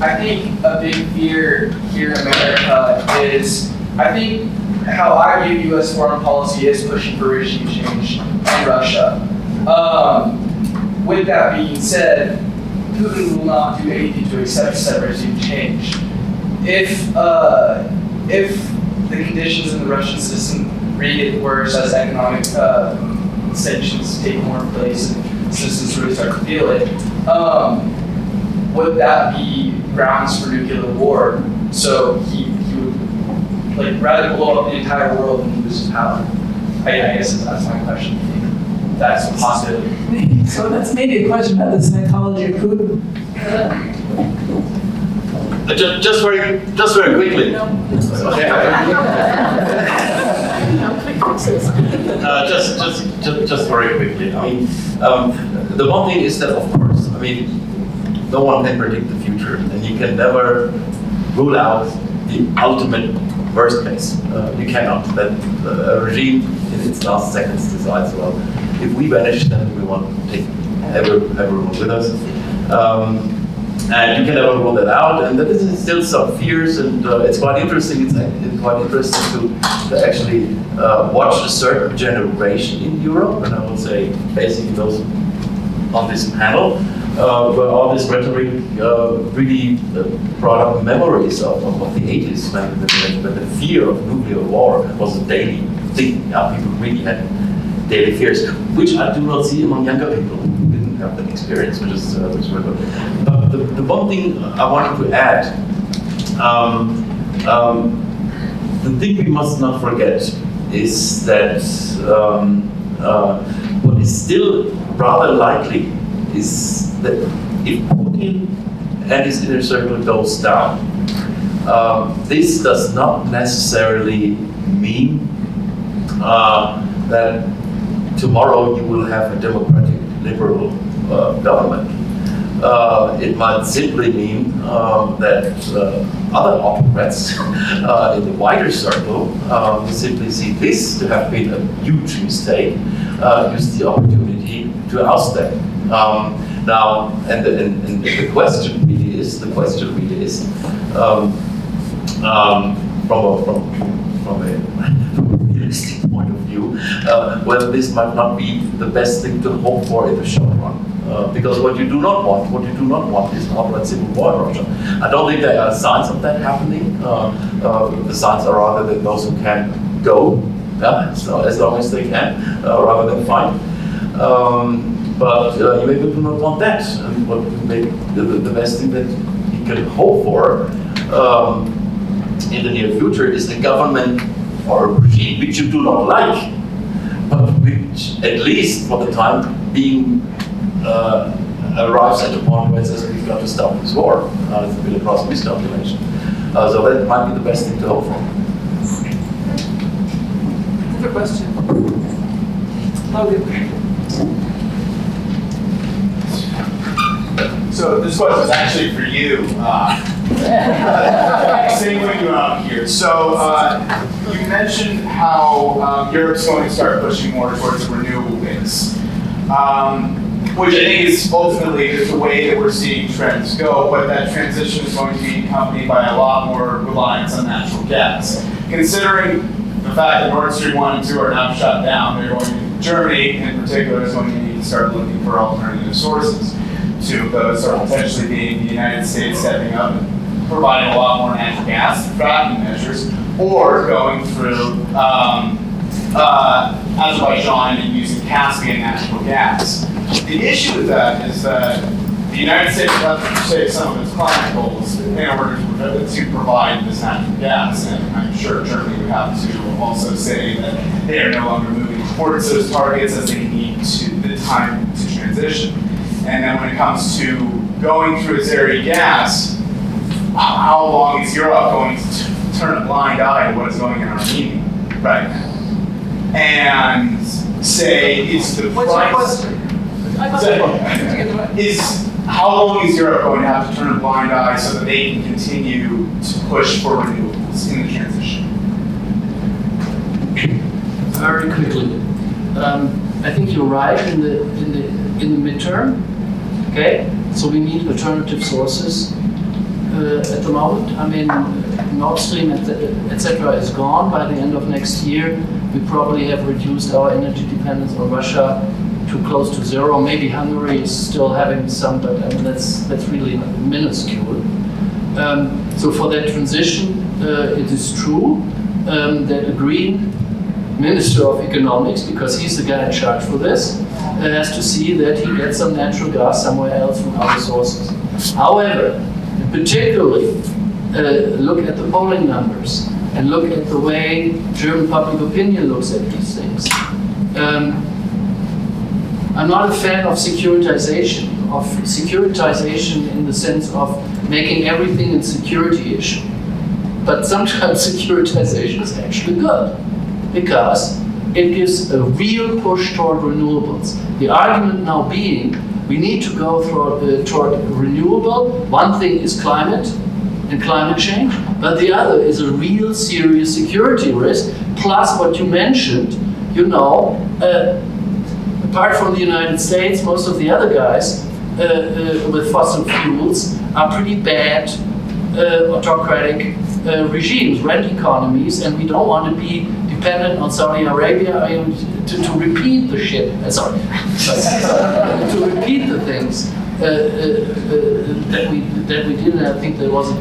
I think a big fear here in America is, I think how I view U.S. foreign policy is pushing for regime change in Russia. With that being said, Putin will not do anything to accept said regime change. If the conditions in the Russian system really get worse as economic sanctions take more place and citizens really start to feel it, would that be grounds for nuclear war? So he would like rather blow up the entire world than lose his power. I guess that's my question. That's a possibility. So that's maybe a question about the psychology of Putin. Just very quickly. Just very quickly. I mean, the one thing is that, of course, I mean, no one can predict the future, and you can never rule out the ultimate worst case. You cannot. That a regime in its last seconds decides, well, if we vanish, then we want to take everyone with us. And you can never rule that out, and there is still some fears, and it's quite interesting. It's quite interesting to actually watch a certain generation in Europe, and I would say basically those on this panel, where all this rhetoric really brought up memories of the 80s, when the fear of nuclear war was a daily thing. People really had daily fears, which I do not see among younger people who didn't have that experience, which is very good. But the one thing I wanted to add, the thing we must not forget is that what is still rather likely is that if Putin and his inner circle goes down, this does not necessarily mean that tomorrow you will have a democratic liberal government. It might simply mean that other autocrats in the wider circle simply see this to have been a huge mistake, use the opportunity to oust them. Now, and the question really is, from a realistic point of view, whether this might not be the best thing to hope for in the short run. Because what you do not want is an outright civil war in Russia. I don't think there are signs of that happening. The signs are rather that those who can go, so as long as they can, rather than fight. But you maybe do not want that. And what maybe the best thing that you can hope for in the near future is a government or a regime which you do not like, but which, at least for the time being, arrives at a point where it says we've got to stop this war. It's a bit of a cross miscalculation. So that might be the best thing to hope for. Another question. Logan. So this question is actually for you. Singling you out here. So you mentioned how Europe's going to start pushing more towards a renewable base, which I think is ultimately the way that we're seeing trends go, but that transition is going to be accompanied by a lot more reliance on natural gas. Considering the fact that Nord Stream 1 and 2 are now shut down, they're going to, Germany in particular is going to need to start looking for alternative sources. To those are potentially being the United States stepping up and providing a lot more natural gas fracking measures, or going through Azerbaijan and using Caspian natural gas. The issue with that is that the United States will have to forsake some of its climate goals in order to provide this natural gas, and I'm sure Germany would have to also say that they are no longer moving towards those targets as they need to the time to transition. And then when it comes to going through Azeri gas, how long is Europe going to turn a blind eye to what is going in Armenia right now? And say, is the price... How long is Europe going to have to turn a blind eye so that they can continue to push for renewables in the transition? Very quickly. I think you're right in the midterm. Okay, so we need alternative sources at the moment. I mean, Nord Stream, etc., is gone by the end of next year. We probably have reduced our energy dependence on Russia to close to zero. Maybe Hungary is still having some, but I mean that's really minuscule. So for that transition, it is true that a green Minister of Economics, because he's the guy in charge for this, has to see that he gets some natural gas somewhere else from other sources. However, particularly look at the polling numbers and look at the way German public opinion looks at these things. I'm not a fan of securitization in the sense of making everything a security issue. But sometimes securitization is actually good because it gives a real push toward renewables. The argument now being we need to go toward renewable. One thing is climate and climate change, but the other is a real serious security risk. Plus what you mentioned, apart from the United States, most of the other guys with fossil fuels are pretty bad autocratic regimes, rent economies, and we don't want to be dependent on Saudi Arabia to repeat the shit. To repeat the things that we did, and I think that was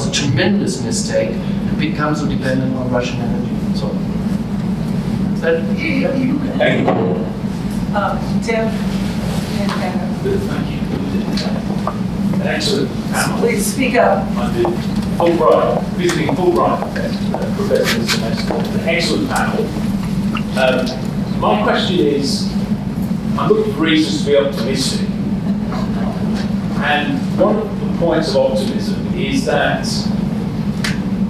a tremendous mistake. It becomes so dependent on Russian energy. So, Thank you. Tim? Thank you. Excellent panel. Please speak up. I'm Fulbright, visiting Fulbright professor this semester. An excellent panel. My question is, I'm looking for reasons to be optimistic. And one of the points of optimism is that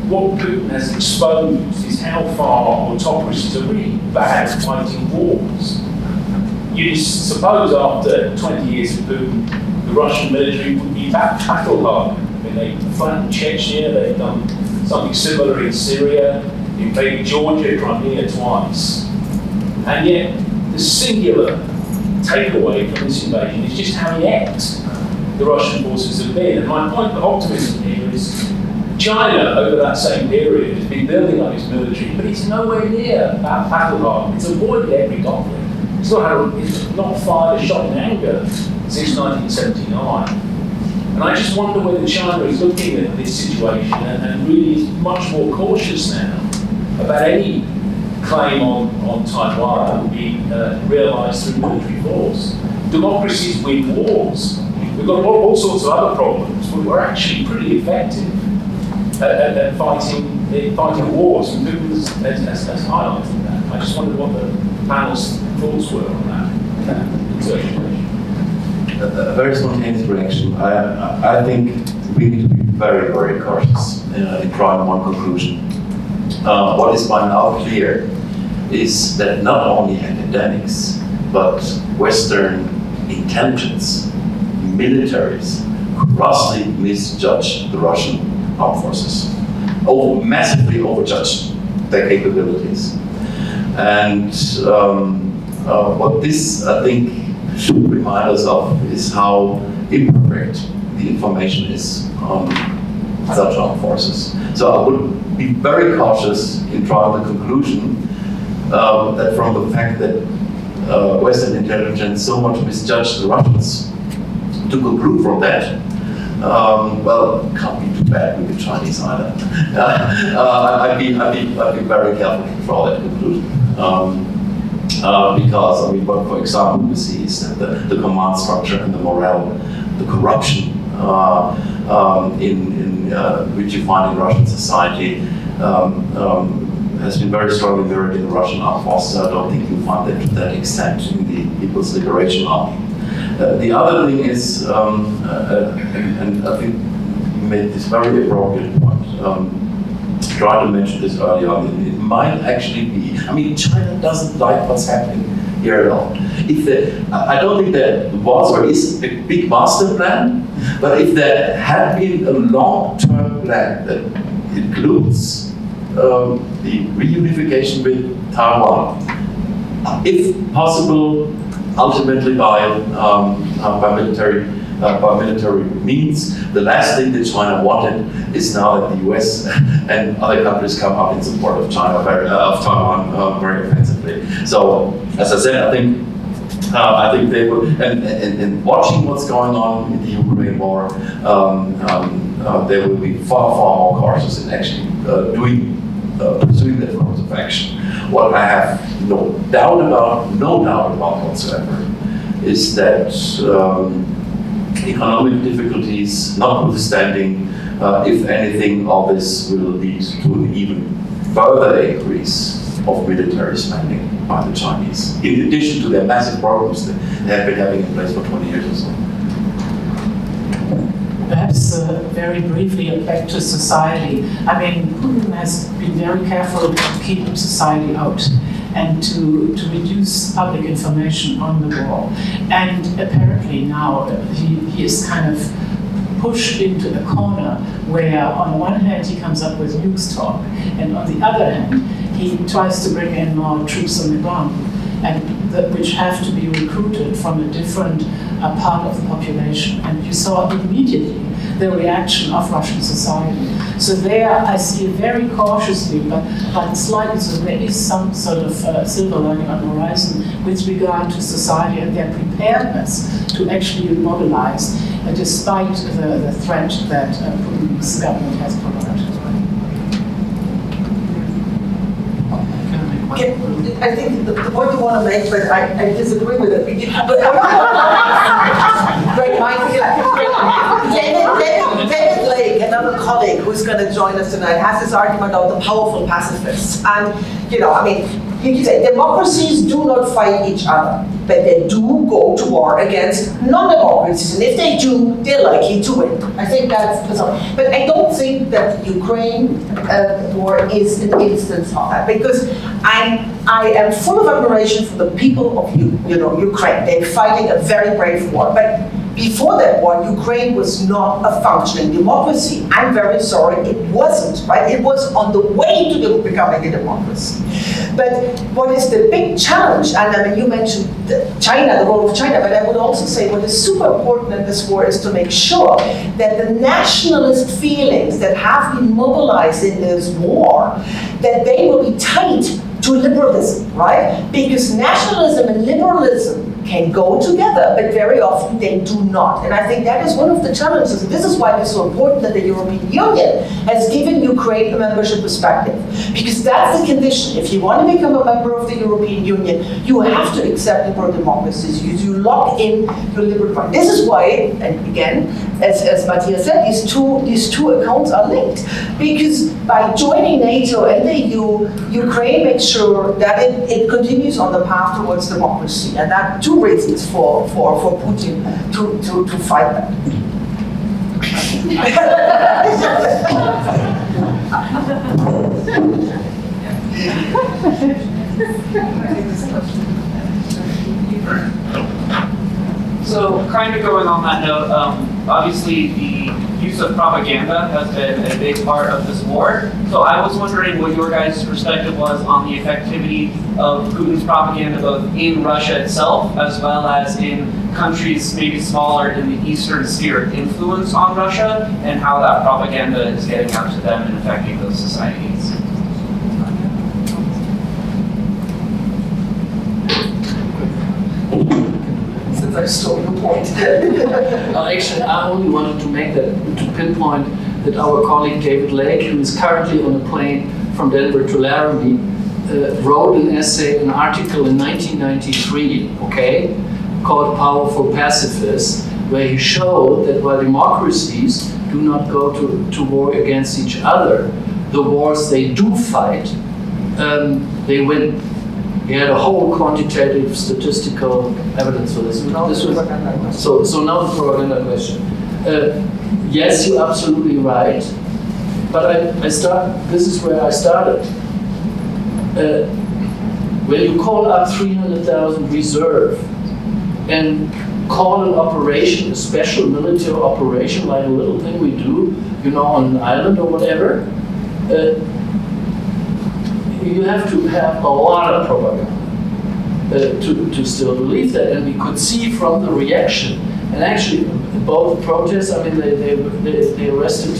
what Putin has exposed is how far autocracies are really bad at fighting wars. You'd suppose after 20 years of Putin, the Russian military would be battle hardened. I mean, they've flattened Chechnya, they've done something similar in Syria, invaded Georgia, Crimea twice. And yet, the singular takeaway from this invasion is just how inept the Russian forces have been. And my point of optimism here is China, over that same period, has been building up its military, but it's nowhere near battle hardened. It's avoided every conflict. It's not fired a shot in anger since 1979. And I just wonder whether China is looking at this situation and really is much more cautious now about any claim on Taiwan that will be realized through military force. Democracies win wars. We've got all sorts of other problems, but we're actually pretty effective at fighting wars, and Putin has highlighted that. I just wondered what the panel's thoughts were on that interpretation. A very spontaneous reaction. I think we need to be very, very cautious in drawing one conclusion. What is by now clear is that not only academics, but Western intelligence, militaries, grossly misjudged the Russian armed forces, massively overjudged their capabilities. And what this, I think, should remind us of is how imperfect the information is on such armed forces. So I would be very cautious in drawing the conclusion that from the fact that Western intelligence so much misjudged the Russians, to conclude from that, well, it can't be too bad with the Chinese either. I'd be very careful to draw that conclusion. Because, I mean, what, for example, we see is that the command structure and the morale, the corruption which you find in Russian society has been very strongly mirrored in the Russian armed forces. I don't think you find that to that extent in the People's Liberation Army. The other thing is, and I think you made this very appropriate point, tried to mention this earlier on, it might actually be, I mean, China doesn't like what's happening here at all. I don't think there was or is a big master plan, but if there had been a long-term plan that includes the reunification with Taiwan, if possible, ultimately by military means. The last thing that China wanted is now that the US and other countries come up in support of Taiwan very offensively. So, as I said, I think they will, and watching what's going on in the Ukraine war, they will be far more cautious in actually pursuing that course of action. What I have no doubt about whatsoever, is that economic difficulties notwithstanding, if anything, all this will lead to an even further increase of military spending by the Chinese, in addition to their massive programs that they have been having in place for 20 years or so. Perhaps very briefly back to society. I mean, Putin has been very careful to keep society out and to reduce public information on the war. And apparently now he is kind of pushed into a corner where on the one hand he comes up with nukes talk, and on the other hand he tries to bring in more troops on the ground, and which have to be recruited from a different part of the population. And you saw immediately the reaction of Russian society. So there I see it very cautiously, but slightly, so there is some sort of silver lining on the horizon with regard to society and their preparedness to actually mobilize, despite the threat that Putin's government has provided. I think the point you want to make, but I disagree with it. Great mind. David Lake, another colleague who's going to join us tonight, has this argument of the powerful pacifists. And, you know, I mean, you can say democracies do not fight each other, but they do go to war against non-democracies. And if they do, they're likely to win. I think that's bizarre. But I don't think that Ukraine war is an instance of that, because I am full of admiration for the people of Ukraine. They're fighting a very brave war. But before that war, Ukraine was not a functioning democracy. I'm very sorry, it wasn't, right? It was on the way to becoming a democracy. But what is the big challenge, and I mean, you mentioned China, the role of China, but I would also say what is super important in this war is to make sure that the nationalist feelings that have been mobilized in this war, that they will be tied to liberalism, right? Because nationalism and liberalism can go together, but very often they do not. And I think that is one of the challenges. And this is why it's so important that the European Union has given Ukraine a membership perspective. Because that's the condition. If you want to become a member of the European Union, you have to accept liberal democracies. You lock in your liberal rights. This is why, and again, as Mathias said, these two accounts are linked. Because by joining NATO and the EU, Ukraine makes sure that it continues on the path towards democracy. And that two reasons for Putin to fight that. So, kind of going on that note, obviously the use of propaganda has been a big part of this war. So I was wondering what your guys' perspective was on the effectivity of Putin's propaganda both in Russia itself as well as in countries maybe smaller in the eastern sphere influence on Russia, and how that propaganda is getting out to them and affecting those societies. I stole your point. Actually, I only wanted to make that, to pinpoint that our colleague David Lake, who is currently on a plane from Denver to Laramie, wrote an essay, an article in 1993, okay, called Powerful Pacifists, where he showed that while democracies do not go to war against each other, the wars they do fight, they win. He had a whole quantitative statistical evidence for this. So now the propaganda question. Yes, you're absolutely right. But this is where I started. When you call up 300,000 reserve and call an operation, a special military operation, like a little thing we do, on an island or whatever, you have to have a lot of propaganda to still believe that. And we could see from the reaction, and actually both protests, I mean, they arrested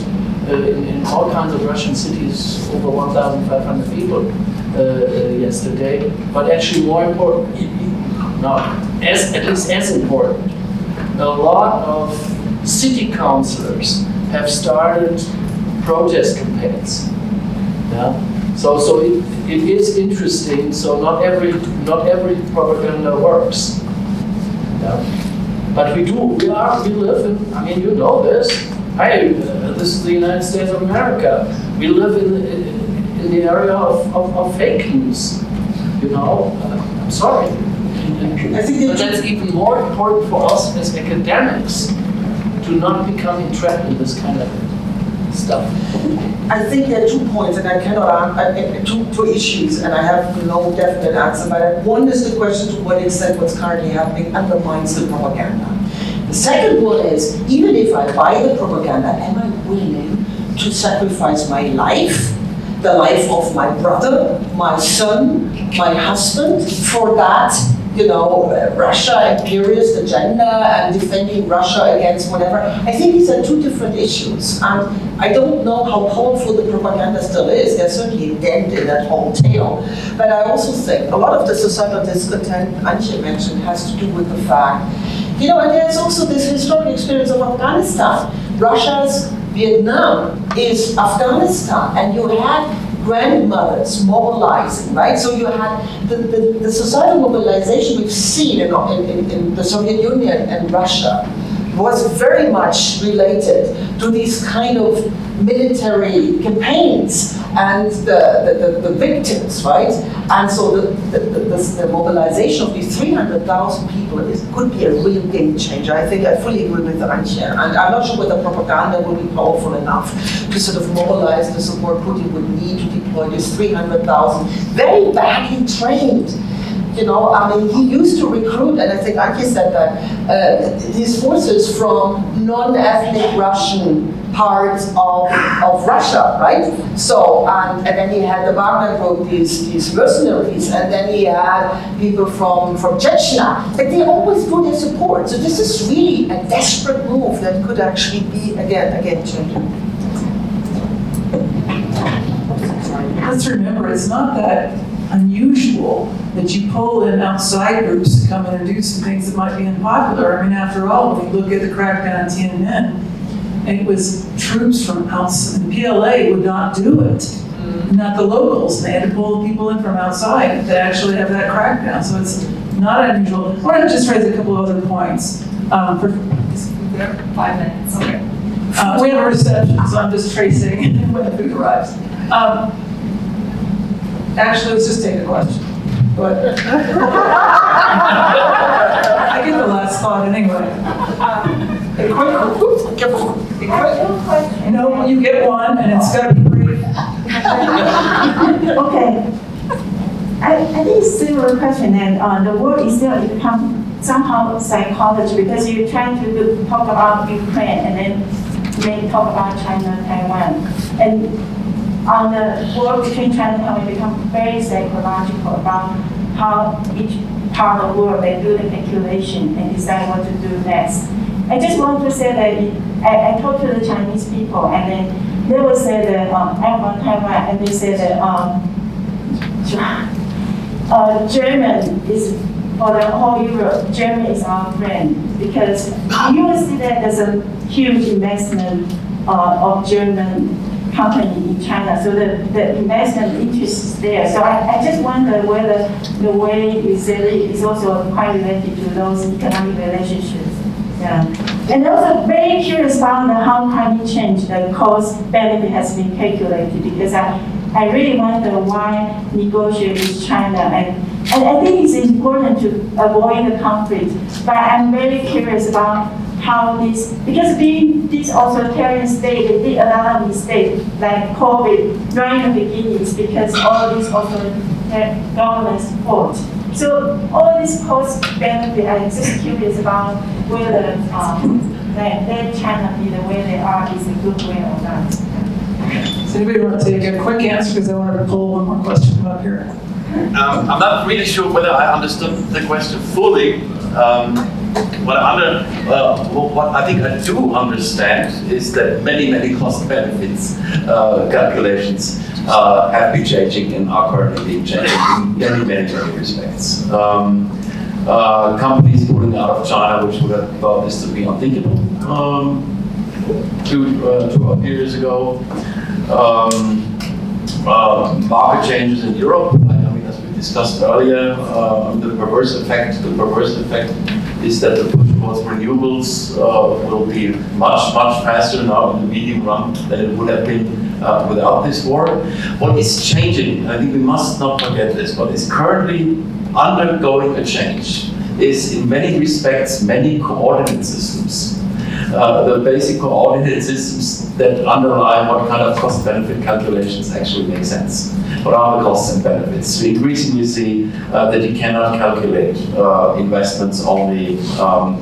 in all kinds of Russian cities over 1,500 people yesterday. But actually more important, at least as important, a lot of city councillors have started protest campaigns. Yeah? So it is interesting. So not every propaganda works. Yeah? But we live in, I mean, you know this. Hey, this is the United States of America. We live in the area of fake news. You know, I'm sorry. I think But that's even more important for us as academics to not become entrapped in this kind of stuff. I think there are 2 points, and I cannot two issues, and I have no definite answer. But one is the question to what extent what's currently happening undermines the propaganda. The second one is, even if I buy the propaganda, am I willing to sacrifice my life, the life of my brother, my son, my husband, for that, you know, Russia imperialist agenda and defending Russia against whatever? I think these are 2 different issues. And I don't know how powerful the propaganda still is. There's certainly a dent in that whole tale. But I also think a lot of the societal discontent Antje mentioned has to do with the fact, you know, and there's also this historic experience of Afghanistan. Russia's Vietnam is Afghanistan, and you had grandmothers mobilizing, right? So you had the societal mobilization we've seen in the Soviet Union and Russia was very much related to these kind of military campaigns and the victims, right? And so the mobilization of these 300,000 people could be a real game changer. I think I fully agree with Antje. And I'm not sure whether propaganda will be powerful enough to sort of mobilize the support Putin would need to deploy these 300,000 very badly trained. You know, I mean, he used to recruit, and I think Antje said that, these forces from non-ethnic Russian parts of Russia, right? So, and then he had the Wagner group, these mercenaries, and then he had people from Chechnya, but they always drew their support. So this is really a desperate move that could actually be, again, a game changer. Let's remember, it's not that unusual that you pull in outside groups to come in and do some things that might be unpopular. I mean, after all, when you look at the crackdown on Tiananmen, it was troops from outside. The PLA would not do it, not the locals. They had to pull people in from outside to actually have that crackdown. So it's not unusual. I want to just raise a couple of other points. 5 minutes. Okay. We have a reception, so I'm just tracing when the food arrives. Actually, let's just take a question. Go ahead. I get the last thought anyway. No, you get one, and it's got to be brief. Okay. I think it's a similar question, and the word is still become somehow psychology, because you're trying to talk about Ukraine and then maybe talk about China, Taiwan. And on the war between China and Taiwan, become very psychological about how each part of the world they do the calculation and decide what to do next. I just want to say that I talked to the Chinese people, and then they will say that I'm from Taiwan, and they say that German is, for the whole Europe, German is our friend, because you will see that there's a huge investment of German company in China, so the investment interest is there. So I just wonder whether the way you said it is also quite related to those economic relationships. Yeah. And also very curious about how climate change, the cost benefit has been calculated, because I really wonder why negotiate with China, and I think it's important to avoid the conflict, but I'm very curious about how this, because being this authoritarian state, they did a lot of mistakes, like COVID, right in the beginning, because all these authoritarian governments fought. So all this cost benefit, I'm just curious about whether let China be the way they are is a good way or not. Does anybody want to take a quick answer, because I wanted to pull one more question from up here. I'm not really sure whether I understood the question fully. What I think I do understand is that many cost benefits calculations have been changing and are currently being changed in many respects. Companies pulling out of China, which would have thought this to be unthinkable 2 years ago. Market changes in Europe. I mean, as we discussed earlier, the perverse effect is that the push towards renewables will be much faster now in the medium run than it would have been without this war. What is changing, I think we must not forget this, what is currently undergoing a change is in many respects many coordinate systems. The basic coordinate systems that underlie what kind of cost-benefit calculations actually make sense. What are the costs and benefits? We increasingly see that you cannot calculate investments only on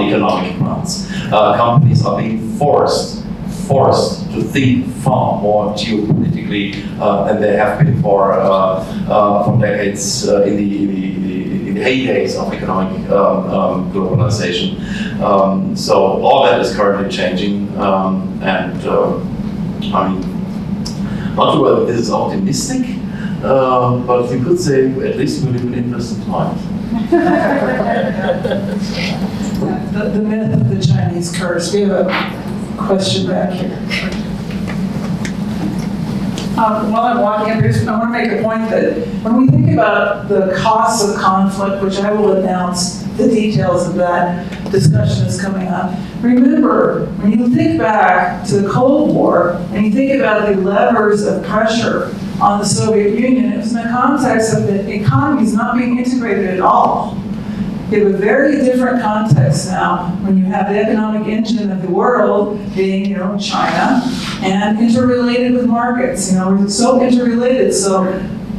economic grounds. Companies are being forced to think far more geopolitically than they have been for decades in the heydays of economic globalization. So all that is currently changing, and I mean, not sure whether this is optimistic, but you could say at least we live in interesting times. The myth of the Chinese curse. We have a question back here. While I'm walking up here, I want to make a point that when we think about the costs of conflict, which I will announce the details of that discussion is coming up, remember, when you think back to the Cold War and you think about the levers of pressure on the Soviet Union, it was in the context of the economies not being integrated at all. You have a very different context now when you have the economic engine of the world being, China, and interrelated with markets. We're so interrelated, so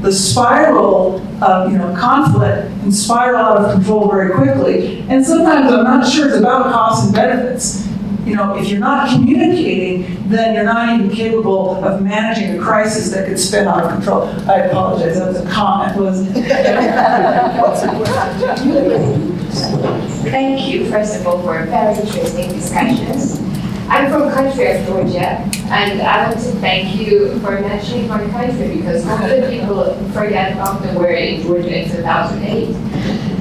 the spiral of, conflict can spiral out of control very quickly. And sometimes I'm not sure it's about costs and benefits. If you're not communicating, then you're not even capable of managing a crisis that could spin out of control. I apologize, that was a comment, wasn't it? Thank you, first of all, for very interesting discussions. I'm from country of Georgia, and I want to thank you for mentioning my country because often people forget about the war in Georgia in 2008.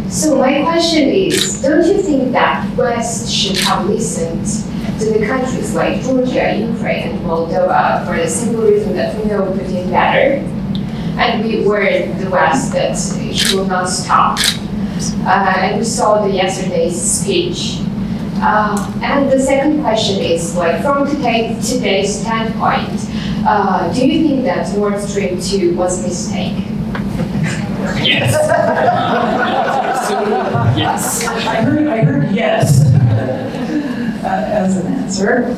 So my question is, don't you think that West should have listened to the countries like Georgia, Ukraine, and Moldova for the simple reason that we know Putin better, and we were the West that he will not stop. And we saw yesterday's speech. And the second question is, from today's standpoint, do you think that Nord Stream 2 was a mistake? Yes. Yes. I heard yes as an answer.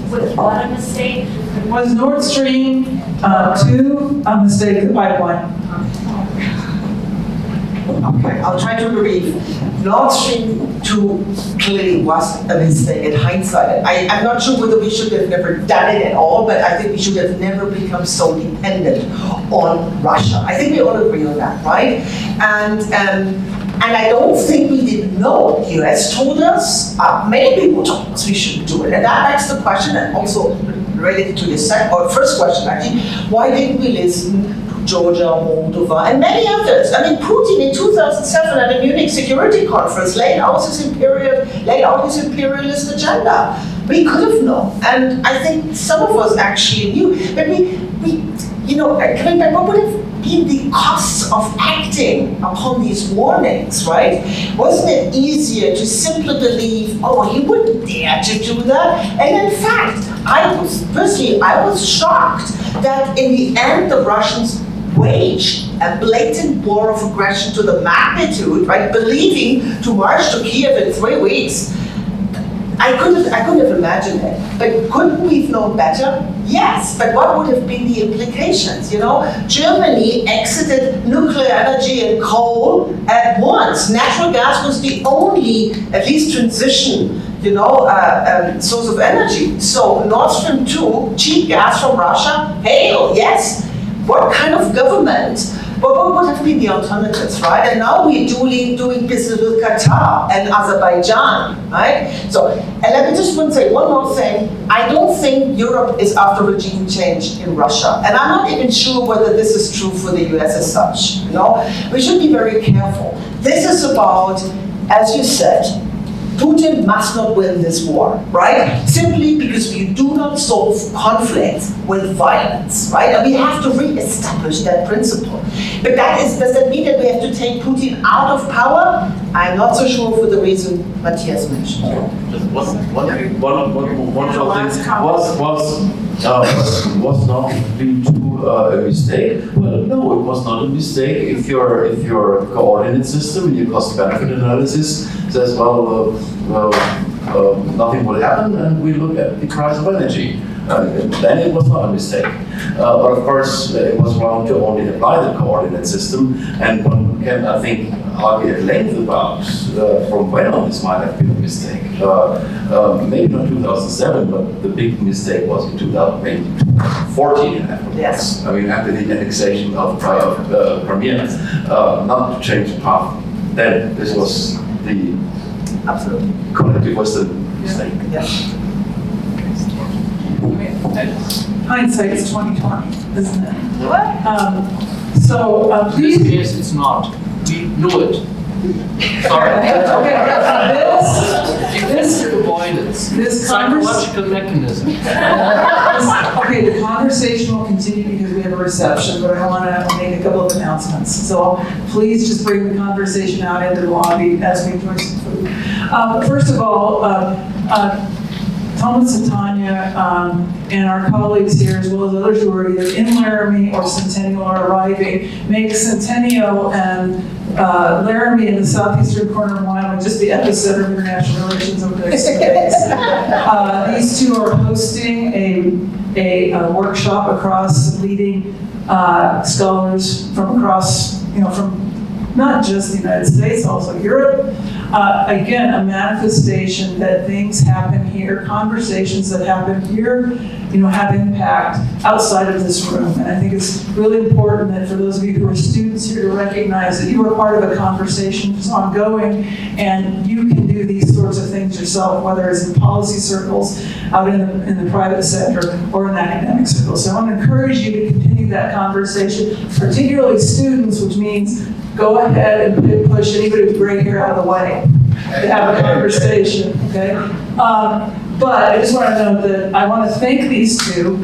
Was what a mistake? Was Nord Stream 2 a mistake of the pipeline? Okay, I'll try to be brief. Nord Stream 2 clearly was a mistake in hindsight. I'm not sure whether we should have never done it at all, but I think we should have never become so dependent on Russia. I think we all agree on that, right? And I don't think we didn't know. The US told us, many people told us we shouldn't do it. And that begs the question, and also related to your first question actually, why didn't we listen to Georgia, Moldova, and many others? I mean, Putin in 2007 at the Munich Security Conference laid out his imperialist agenda. We could have known, and I think some of us actually knew. But coming back, what would have been the costs of acting upon these warnings, right? Wasn't it easier to simply believe, oh, he wouldn't dare to do that? And in fact, I was shocked that in the end the Russians waged a blatant war of aggression to the magnitude, right? Believing to march to Kiev in 3 weeks. I couldn't have imagined it. But couldn't we have known better? Yes, but what would have been the implications? Germany exited nuclear energy and coal at once. Natural gas was the only, at least transition, source of energy. So Nord Stream 2, cheap gas from Russia, hail, yes. What kind of government? But what would have been the alternatives, right? And now we're doing business with Qatar and Azerbaijan, right? So, and let me just say one more thing. I don't think Europe is after regime change in Russia. And I'm not even sure whether this is true for the US as such, We should be very careful. This is about, as you said, Putin must not win this war, right? Simply because you do not solve conflict with violence, right? And we have to re-establish that principle. But does that mean that we have to take Putin out of power? I'm not so sure for the reason Mathias mentioned. Just one thing was not due to a mistake. Well, no, it was not a mistake. If your coordinate system and your cost-benefit analysis says, well, nothing will happen, and we look at the price of energy. Then it was not a mistake. But of course, it was wrong to only apply the coordinate system, and one can, I think, argue at length about from when on this might have been a mistake. Maybe not 2007, but the big mistake was in 2014. Yes. I mean, after the annexation of Crimea, not to change the path. Then this was the absolutely collective Western mistake. Yes. Hindsight's 20/20, isn't it? What? So In please. this case, it's not. We knew it. Sorry. This avoidance. this Psychological mechanism. Okay, the conversation will continue because we have a reception, but I want to make a couple of announcements. So please just bring the conversation out into the lobby as we enjoy some food. First of all, Thomas and Tanya and our colleagues here, as well as others who are either in Laramie or Centennial are arriving, make Centennial and Laramie in the southeastern corner of Wyoming just the epicenter of international relations over the next 2 days. These two are hosting a workshop across leading scholars from across, from not just the United States, also Europe. Again, a manifestation that things happen here, conversations that happen here, have impact outside of this room. And I think it's really important that for those of you who are students here to recognize that you are part of a conversation that's ongoing, and you can do these sorts of things yourself, whether it's in policy circles, out in the private sector, or in academic circles. So I want to encourage you to continue that conversation, particularly students, which means go ahead and push anybody with gray hair out of the way to have a conversation, okay? But I just want to note that I want to thank these two,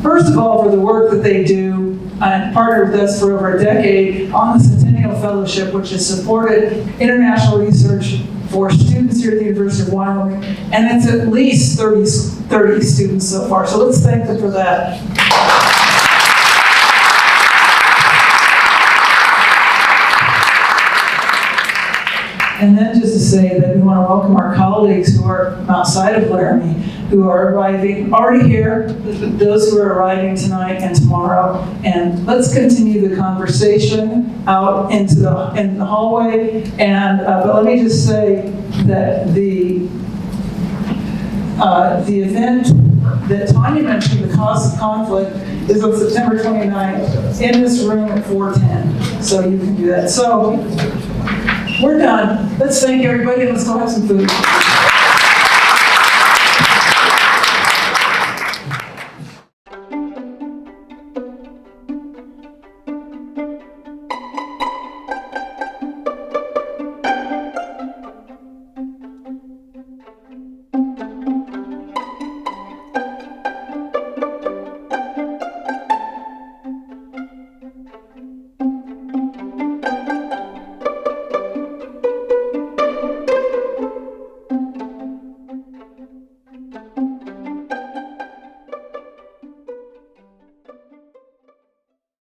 first of all, for the work that they do and partnered with us for over a decade on the Centennial Fellowship, which has supported international research for students here at the University of Wyoming, and it's at least 30 students so far. So let's thank them for that. And then just to say that we want to welcome our colleagues who are outside of Laramie, who are arriving, already here, those who are arriving tonight and tomorrow. And let's continue the conversation out in the hallway. And but let me just say that the event that Tanya mentioned, the cause of conflict, is on September 29th in this room at 410. So you can do that. So we're done. Let's thank everybody and let's go have some food.